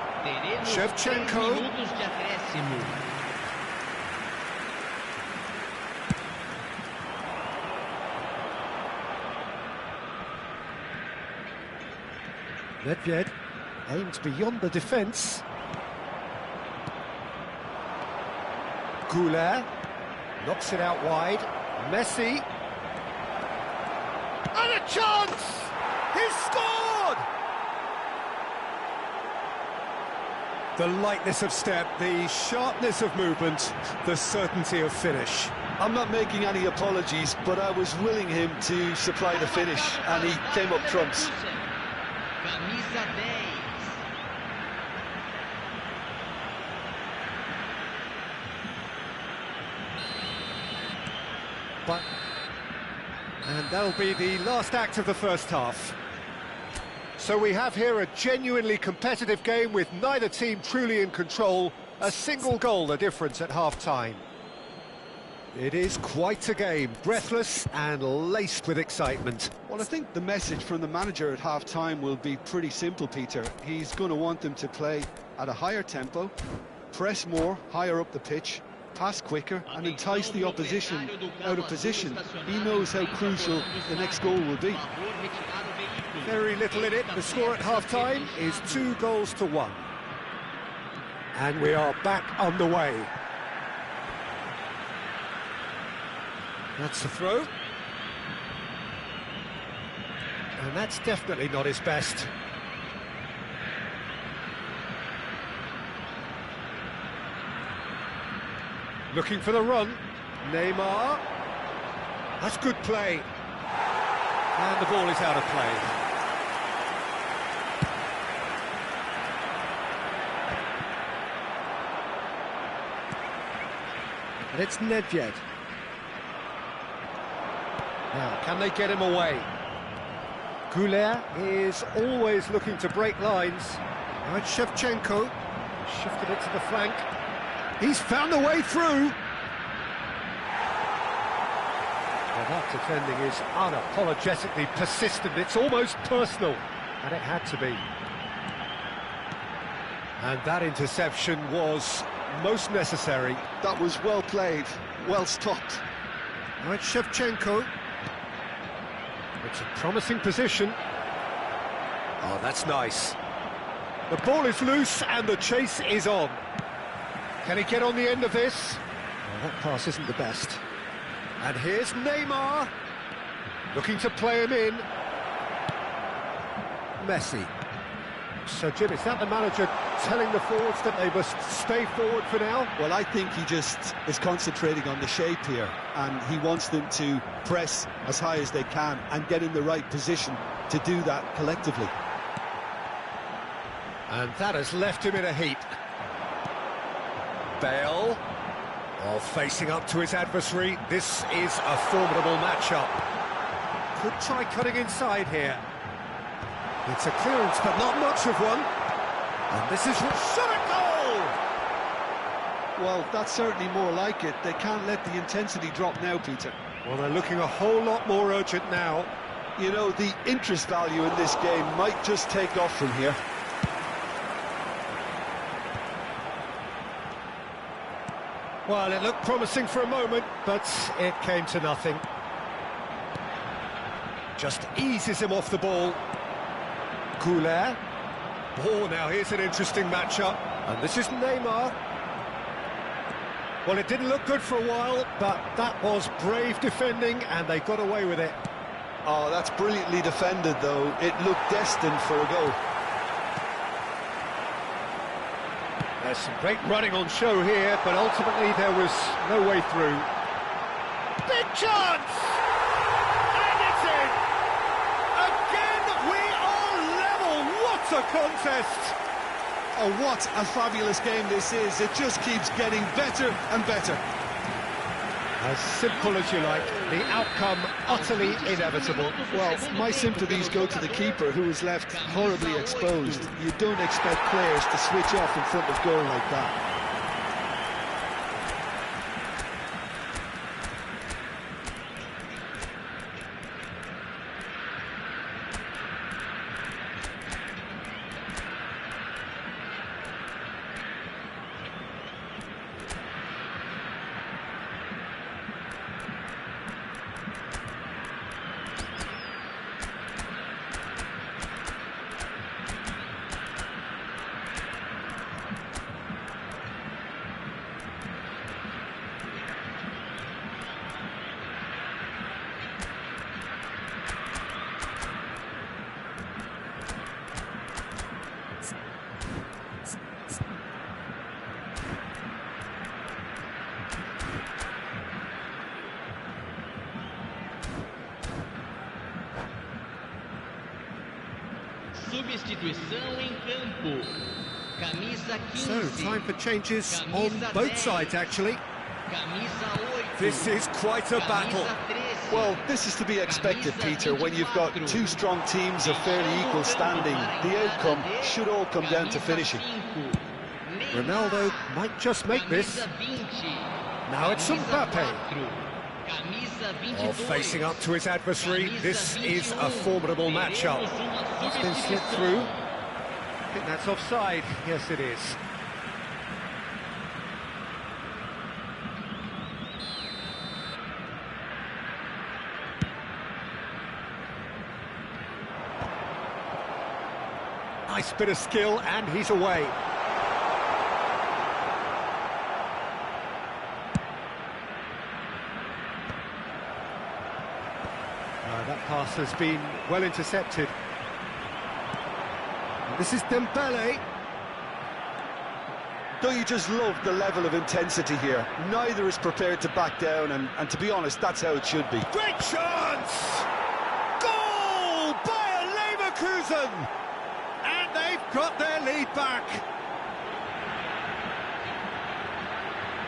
Shevchenko. Nedved aims beyond the defence. Goulet knocks it out wide. Messi. And a chance! He's scored! The lightness of step, the sharpness of movement, the certainty of finish. I'm not making any apologies, but I was willing him to supply the finish, and he came up trumps. And that'll be the last act of the first half. So we have here a genuinely competitive game with neither team truly in control. A single goal the difference at half-time. It is quite a game, breathless and laced with excitement. Well, I think the message from the manager at half-time will be pretty simple, Peter. He's going to want them to play at a higher tempo, press more, higher up the pitch, pass quicker and entice the opposition out of position. He knows how crucial the next goal will be. Very little in it. The score at half-time is 2-1. And we are back underway. That's the throw. And that's definitely not his best. Looking for the run. Neymar. That's good play. And the ball is out of play. And it's Nedved. Now, can they get him away? Goulet is always looking to break lines. Right, Shevchenko shifted it to the flank. He's found a way through. Well, that defending is unapologetically persistent. It's almost personal, and it had to be. And that interception was most necessary. That was well played, well stopped. Right, Shevchenko. It's a promising position. Oh, that's nice. The ball is loose and the chase is on. Can he get on the end of this? Well, that pass isn't the best. And here's Neymar, looking to play him in. Messi. So, Jim, is that the manager telling the forwards that they must stay forward for now? Well, I think he just is concentrating on the shape here, and he wants them to press as high as they can and get in the right position to do that collectively. And that has left him in a heap. Bale, facing up to his adversary. This is a formidable matchup. Could try cutting inside here. It's a clearance, but not much of one. And this is Subindo! Well, that's certainly more like it. They can't let the intensity drop now, Peter. Well, they're looking a whole lot more urgent now. You know, the interest value in this game might just take off from here. Well, it looked promising for a moment, but it came to nothing. Just eases him off the ball. Goulet. Oh, now here's an interesting matchup. And this is Neymar. Well, it didn't look good for a while, but that was brave defending, and they got away with it. Oh, that's brilliantly defended, though. It looked destined for a goal. There's some great running on show here, but ultimately there was no way through. Big chance! And it's in! Again, we are level! What a contest! Oh, what a fabulous game this is. It just keeps getting better and better. As simple as you like, the outcome utterly inevitable. Well, my sympathies go to the keeper, who was left horribly exposed. You don't expect players to switch off in front of goal like that. Substituição em campo. Camisa 15. So, time for changes on both sides, actually. Camisa 8. This is quite a battle. Well, this is to be expected, Peter, when you've got two strong teams of fairly equal standing. The outcome should all come down to finishing. Ronaldo might just make this. Camisa 20. Now it's Mbappe. Camisa 22. Oh, facing up to his adversary. This is a formidable matchup. It's been slipped through. I think that's offside. Yes, it is. Nice bit of skill, and he's away. That pass has been well intercepted. This is Dembele. Don't you just love the level of intensity here? Neither is prepared to back down, and to be honest, that's how it should be. Great chance! Goal! Bayer Leverkusen! And they've got their lead back.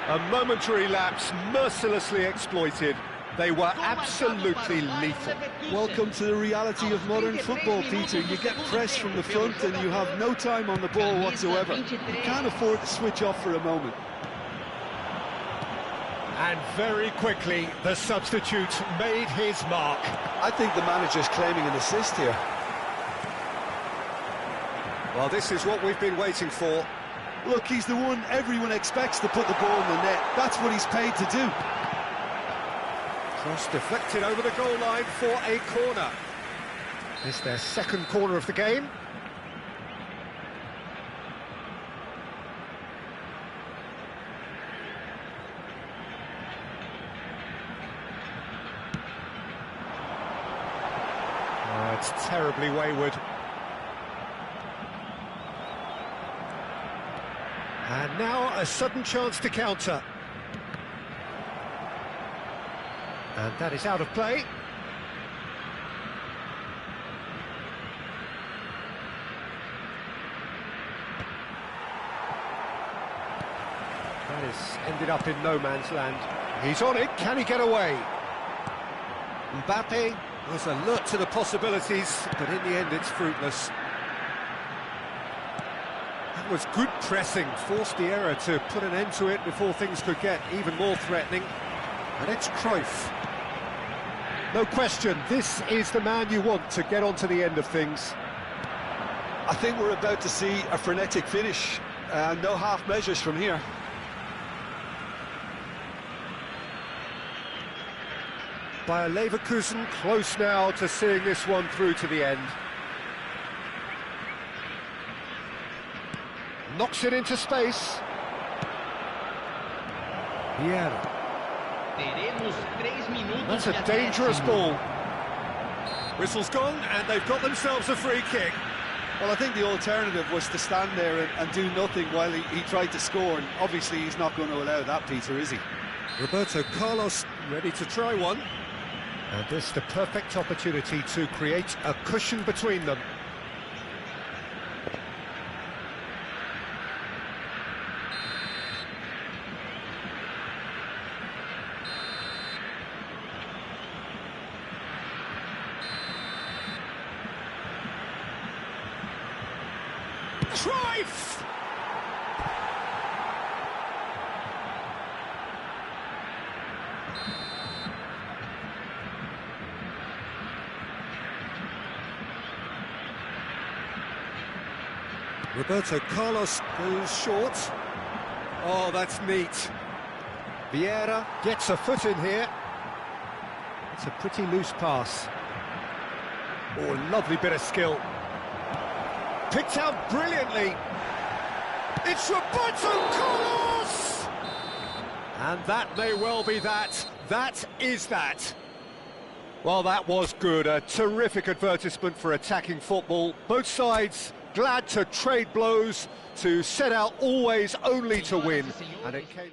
A momentary lapse, mercilessly exploited. They were absolutely lethal. Welcome to the reality of modern football, Peter. You get pressed from the front and you have no time on the ball whatsoever. You can't afford to switch off for a moment. And very quickly, the substitute made his mark. I think the manager's claiming an assist here. Well, this is what we've been waiting for. Look, he's the one everyone expects to put the ball in the net. That's what he's paid to do. Cross deflected over the goal line for a corner. It's their second corner of the game. Oh, it's terribly wayward. And now a sudden chance to counter. And that is out of play. That has ended up in no man's land. He's on it, can he get away? Mbappe was alert to the possibilities, but in the end it's fruitless. That was good pressing, forced the error to put an end to it before things could get even more threatening. And it's Cruyff. No question, this is the man you want to get on to the end of things. I think we're about to see a frenetic finish. No half measures from here. Bayer Leverkusen close now to seeing this one through to the end. Knocks it into space. Vieira. That's a dangerous ball. Whistle's gone, and they've got themselves a free kick. Well, I think the alternative was to stand there and do nothing while he tried to score, and obviously he's not going to allow that, Peter, is he? Roberto Carlos ready to try one. And this the perfect opportunity to create a cushion between them. Cruyff! Roberto Carlos goes short. Oh, that's neat. Vieira gets a foot in here. It's a pretty loose pass. Oh, lovely bit of skill. Picked out brilliantly. It's Roberto Carlos! And that may well be that. That is that. Well, that was good. A terrific advertisement for attacking football. Both sides glad to trade blows, to set out always only to win. And it came...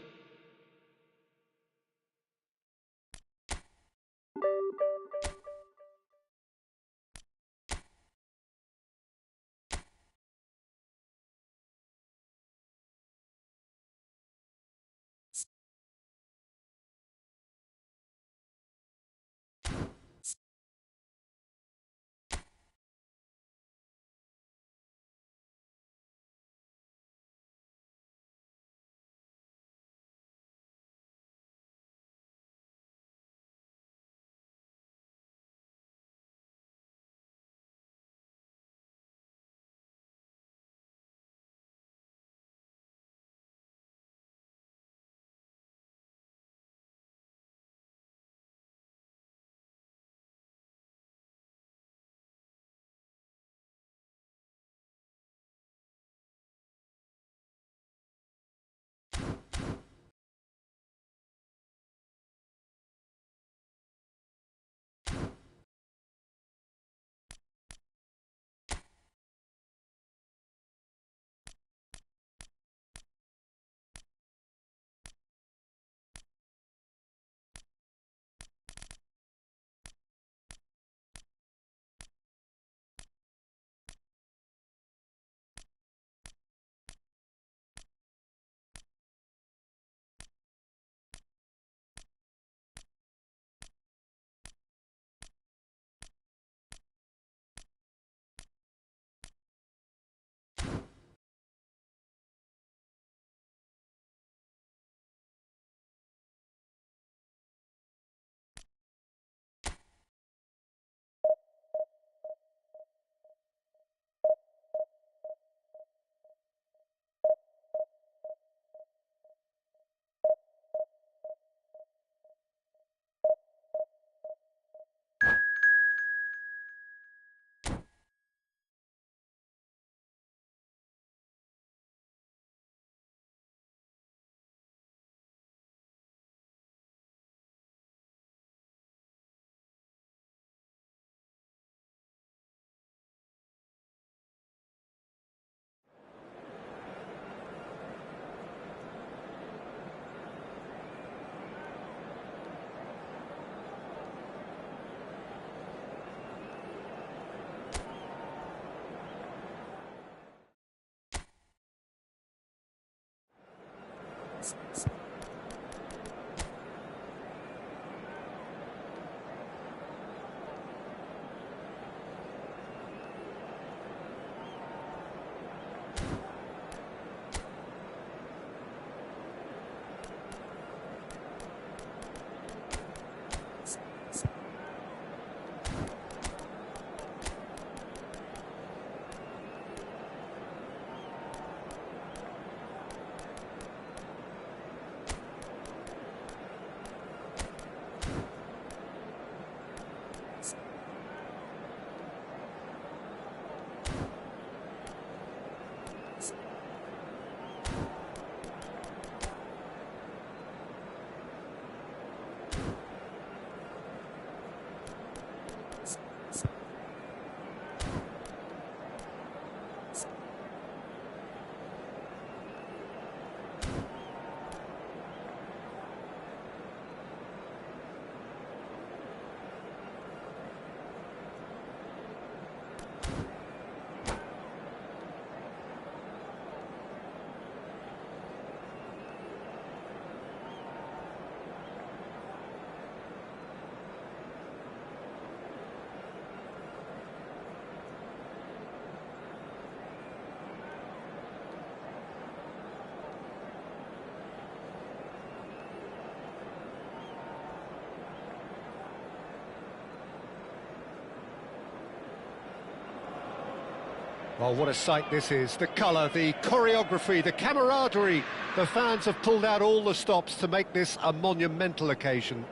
Well, what a sight this is. The colour, the choreography, the camaraderie. The fans have pulled out all the stops to make this a monumental occasion.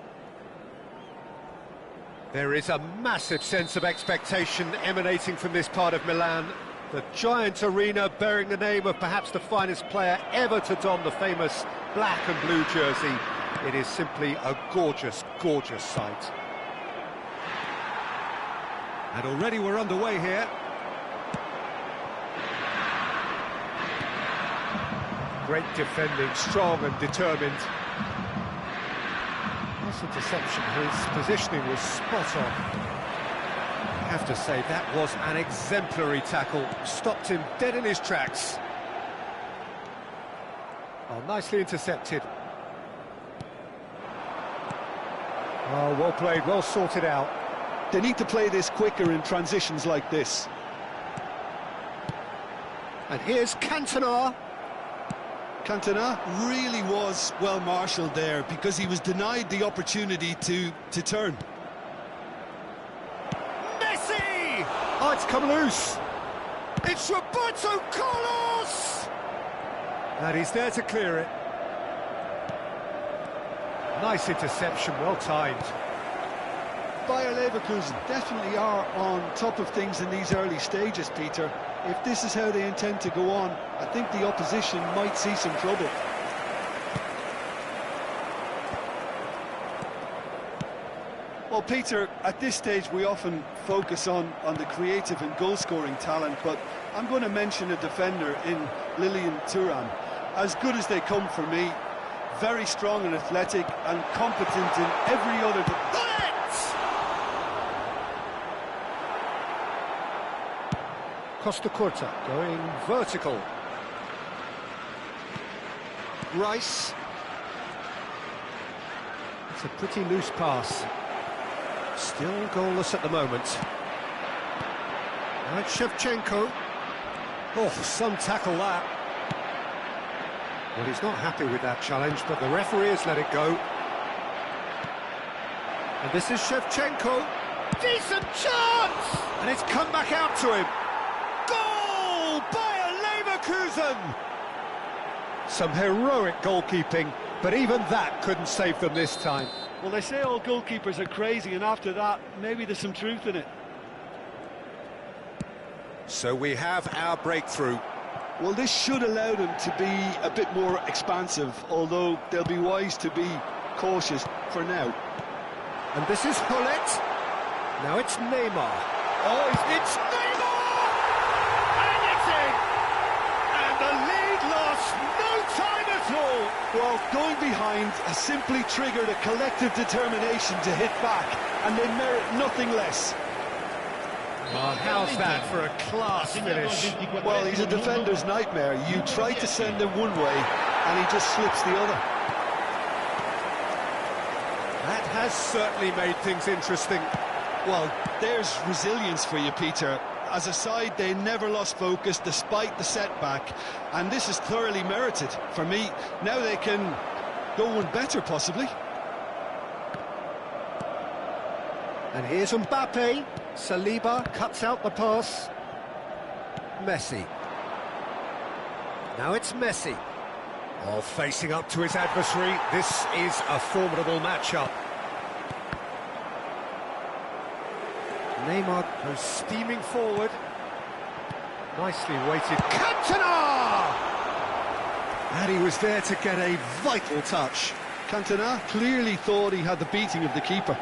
There is a massive sense of expectation emanating from this part of Milan. The giant arena bearing the name of perhaps the finest player ever to don the famous black and blue jersey. It is simply a gorgeous, gorgeous sight. And already we're underway here. Great defending, strong and determined. Nice interception, his positioning was spot on. I have to say, that was an exemplary tackle. Stopped him dead in his tracks. Oh, nicely intercepted. Oh, well played, well sorted out. They need to play this quicker in transitions like this. And here's Cantona. Cantona really was well marshalled there because he was denied the opportunity to turn. Messi! Oh, it's come loose. It's Roberto Carlos! And he's there to clear it. Nice interception, well timed. Bayer Leverkusen definitely are on top of things in these early stages, Peter. If this is how they intend to go on, I think the opposition might see some trouble. Well, Peter, at this stage we often focus on the creative and goal-scoring talent, but I'm going to mention a defender in Lilian Thuram. As good as they come for me, very strong and athletic and competent in every other... Costa Curta going vertical. Rice. It's a pretty loose pass. Still goalless at the moment. Now it's Shevchenko. Oh, some tackle that. Well, he's not happy with that challenge, but the referee has let it go. And this is Shevchenko. Decent chance! And it's come back out to him. Goal! Bayer Leverkusen! Some heroic goalkeeping, but even that couldn't save them this time. Well, they say all goalkeepers are crazy, and after that, maybe there's some truth in it. So we have our breakthrough. Well, this should allow them to be a bit more expansive, although they'll be wise to be cautious for now. And this is Hullet. Now it's Neymar. Oh, it's Neymar! And it's in! And the lead lost no time at all! Well, going behind has simply triggered a collective determination to hit back, and they merit nothing less. Well, how's that for a class finish? Well, he's a defender's nightmare. You try to send him one way, and he just slips the other. That has certainly made things interesting. Well, there's resilience for you, Peter. As a side, they never lost focus despite the setback, and this is thoroughly merited for me. Now they can go one better, possibly. And here's Mbappe. Saliba cuts out the pass. Messi. Now it's Messi. Oh, facing up to his adversary. This is a formidable matchup. Neymar goes steaming forward. Nicely weighted. Cantona! And he was there to get a vital touch. Cantona clearly thought he had the beating of the keeper.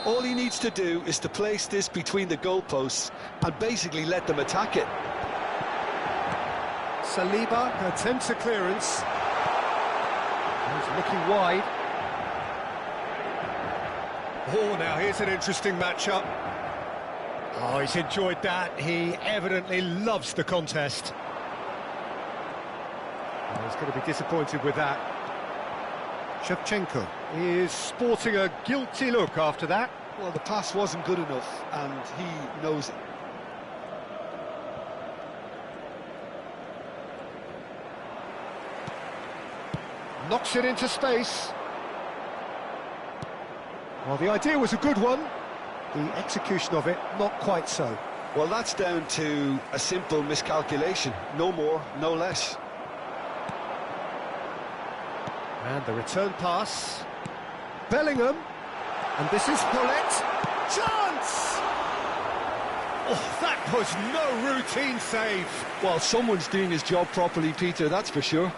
All he needs to do is to place this between the goalposts and basically let them attack it. Saliba attempts a clearance. He's looking wide. Oh, now here's an interesting matchup. Oh, he's enjoyed that. He evidently loves the contest. Oh, he's going to be disappointed with that. Shevchenko is sporting a guilty look after that. Well, the pass wasn't good enough, and he knows it. Knocks it into space. Well, the idea was a good one. The execution of it, not quite so. Well, that's down to a simple miscalculation. No more, no less. And the return pass. Bellingham. And this is Pullet. Chance! Oh, that was no routine save. Well, someone's doing his job properly, Peter, that's for sure.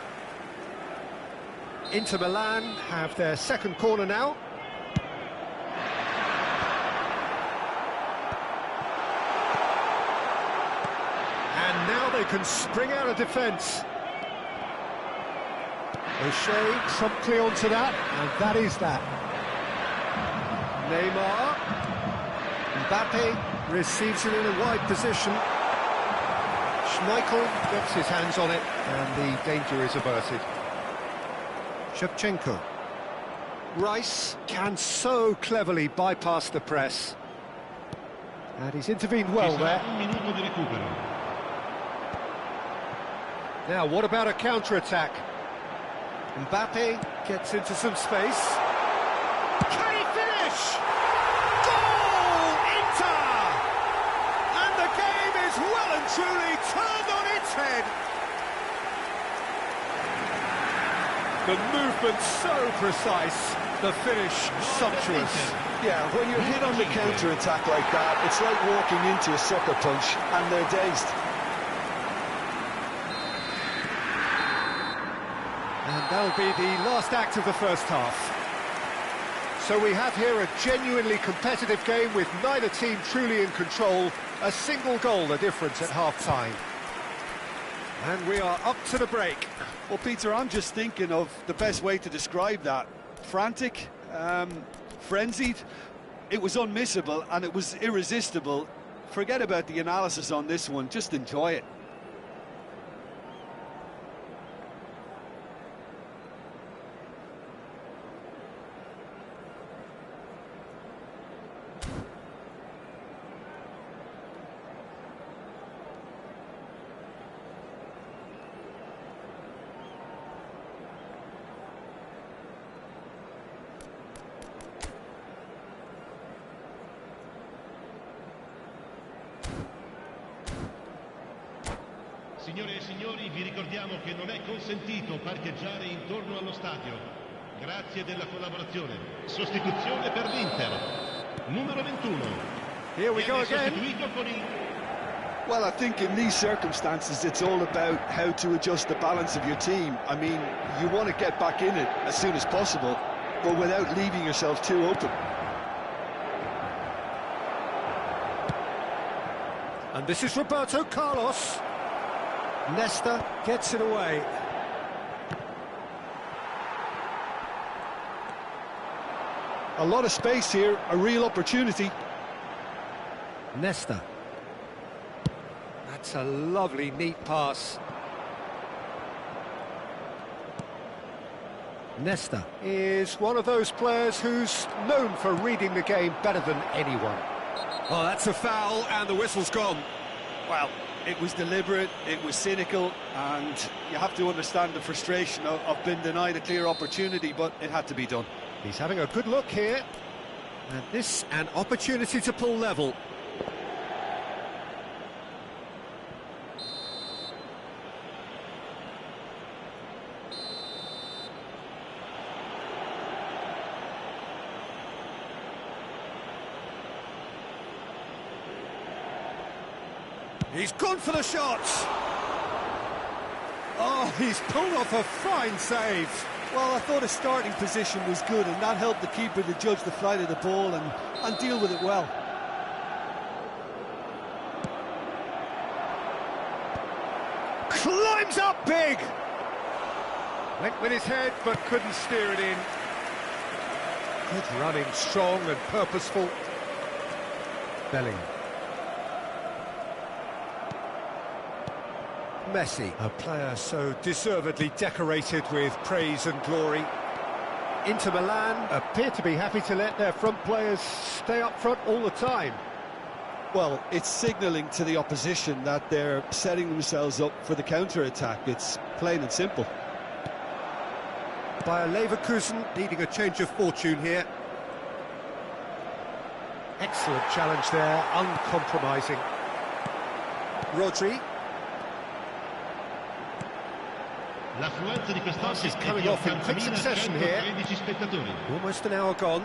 Inter Milan have their second corner now. And now they can spring out of defence. O'Shea promptly onto that, and that is that. Neymar. Mbappe receives it in a wide position. Schmeichel gets his hands on it, and the danger is averted. Shevchenko. Rice can so cleverly bypass the press. And he's intervened well there. Now, what about a counter-attack? Mbappe gets into some space. Can he finish? Goal! Inter! And the game is well and truly turned on its head. The movement so precise, the finish sumptuous. Yeah, when you're hit on the counter-attack like that, it's like walking into a sucker punch, and they're dazed. And that'll be the last act of the first half. So we have here a genuinely competitive game with neither team truly in control. A single goal the difference at half-time. And we are up to the break. Well, Peter, I'm just thinking of the best way to describe that. Frantic, frenzied. It was unmissable and it was irresistible. Forget about the analysis on this one, just enjoy it. Signore e signori, vi ricordiamo che non è consentito parcheggiare intorno allo stadio. Grazie della collaborazione. Sostituzione per l'Inter. Numero 21. Here we go again. Well, I think in these circumstances, it's all about how to adjust the balance of your team. I mean, you want to get back in it as soon as possible, but without leaving yourself too open. And this is Roberto Carlos. Nesta gets it away. A lot of space here, a real opportunity. Nesta. That's a lovely, neat pass. Nesta is one of those players who's known for reading the game better than anyone. Oh, that's a foul, and the whistle's gone. Well, it was deliberate, it was cynical, and you have to understand the frustration of being denied a clear opportunity, but it had to be done. He's having a good look here. And this, an opportunity to pull level. He's gone for the shot. Oh, he's pulled off a fine save. Well, I thought his starting position was good, and that helped the keeper to judge the flight of the ball and deal with it well. Climbs up big. Went with his head, but couldn't steer it in. Good running, strong and purposeful. Bellingham. Messi, a player so deservedly decorated with praise and glory. Inter Milan appear to be happy to let their front players stay up front all the time. Well, it's signalling to the opposition that they're setting themselves up for the counter-attack. It's plain and simple. Bayer Leverkusen needing a change of fortune here. Excellent challenge there, uncompromising. Rodri. L'affluenza di quest'oggi Pass is è coming di off in quick succession here. 80.113 spettatori. Almost an hour gone.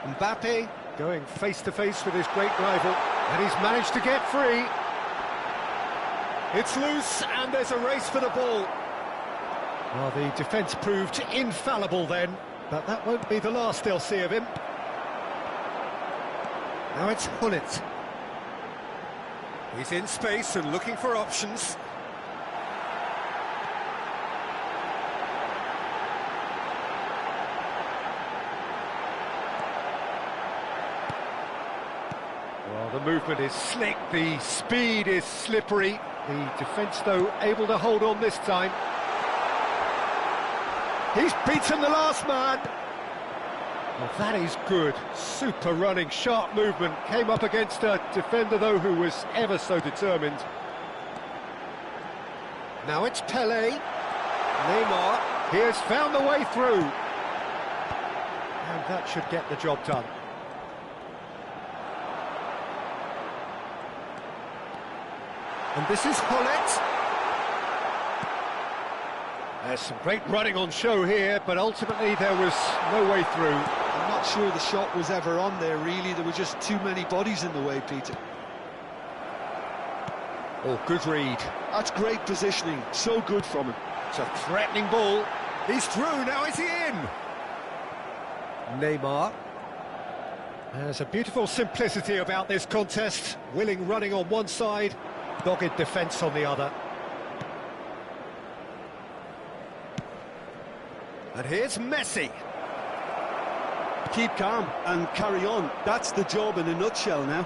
Mbappe going face-to-face with his great rival, and he's managed to get free. It's loose, and there's a race for the ball. Well, the defence proved infallible then, but that won't be the last they'll see of him. Now it's Hullet. He's in space and looking for options. Well, the movement is slick, the speed is slippery. The defence, though, able to hold on this time. He's beaten the last man. Well, that is good. Super running, sharp movement. Came up against a defender, though, who was ever so determined. Now it's Pelé. Neymar. He has found the way through. And that should get the job done. And this is Hullet. There's some great running on show here, but ultimately there was no way through. I'm not sure the shot was ever on there, really. There were just too many bodies in the way, Peter. Oh, good read. That's great positioning. So good from him. It's a threatening ball. He's through, now is he in? Neymar. There's a beautiful simplicity about this contest. Willing running on one side, dogged defence on the other. And here's Messi. Keep calm and carry on. That's the job in a nutshell now.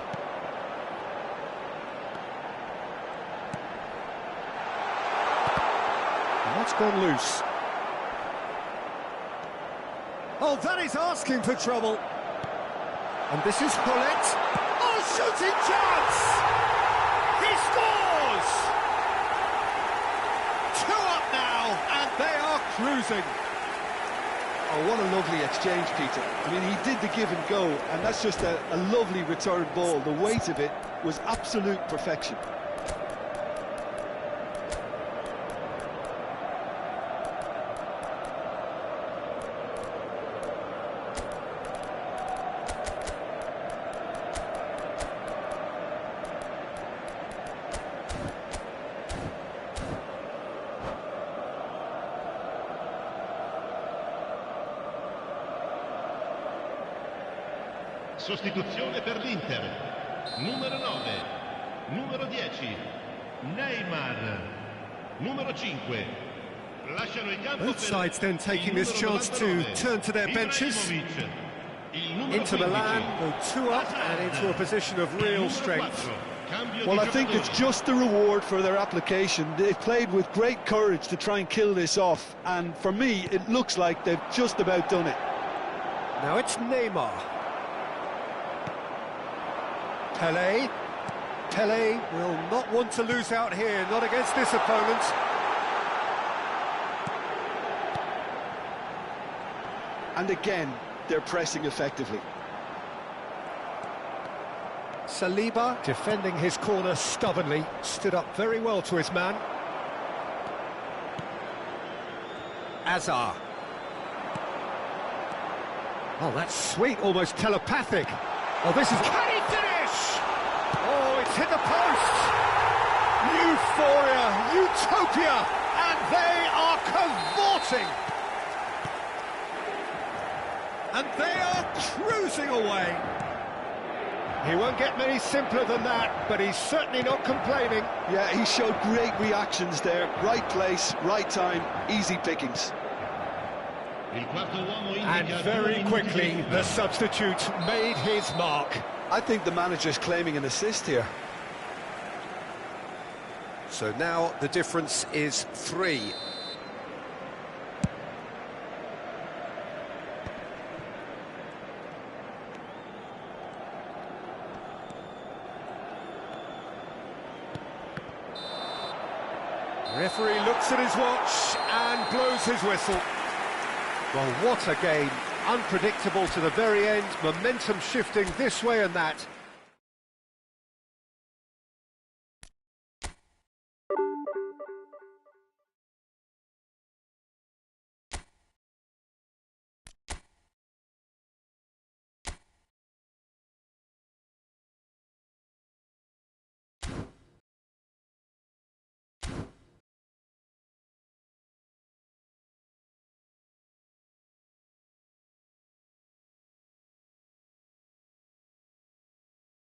And that's gone loose. Oh, that is asking for trouble. And this is Hullet. Oh, shooting chance! He scores! 2 up now, and they are cruising. Oh, what a lovely exchange, Peter. I mean, he did the give and go, and that's just a lovely return ball. The weight of it was absolute perfection. Sostituzione per l'Inter. Numero 9, numero 10, Neymar. Numero 5. Lasciano il campo. Both sides then taking this chance to turn to their benches. Into Milan, go 2 up and into a position of real strength. Well, I think it's just the reward for their application. They played with great courage to try and kill this off, and for me, it looks like they've just about done it. Now it's Neymar. Pelé. Pelé will not want to lose out here, not against this opponent. And again, they're pressing effectively. Saliba defending his corner stubbornly, stood up very well to his man. Azar. Oh, that's sweet, almost telepathic. Oh, this is... Can he finish? Oh, it's hit the post. Euphoria, utopia, and they are cavorting. And they are cruising away. He won't get many simpler than that, but he's certainly not complaining. Yeah, he showed great reactions there. Right place, right time, easy pickings. And very quickly, the substitute made his mark. I think the manager's claiming an assist here. So now the difference is 3. Referee looks at his watch and blows his whistle. Well, what a game. Unpredictable to the very end, momentum shifting this way and that.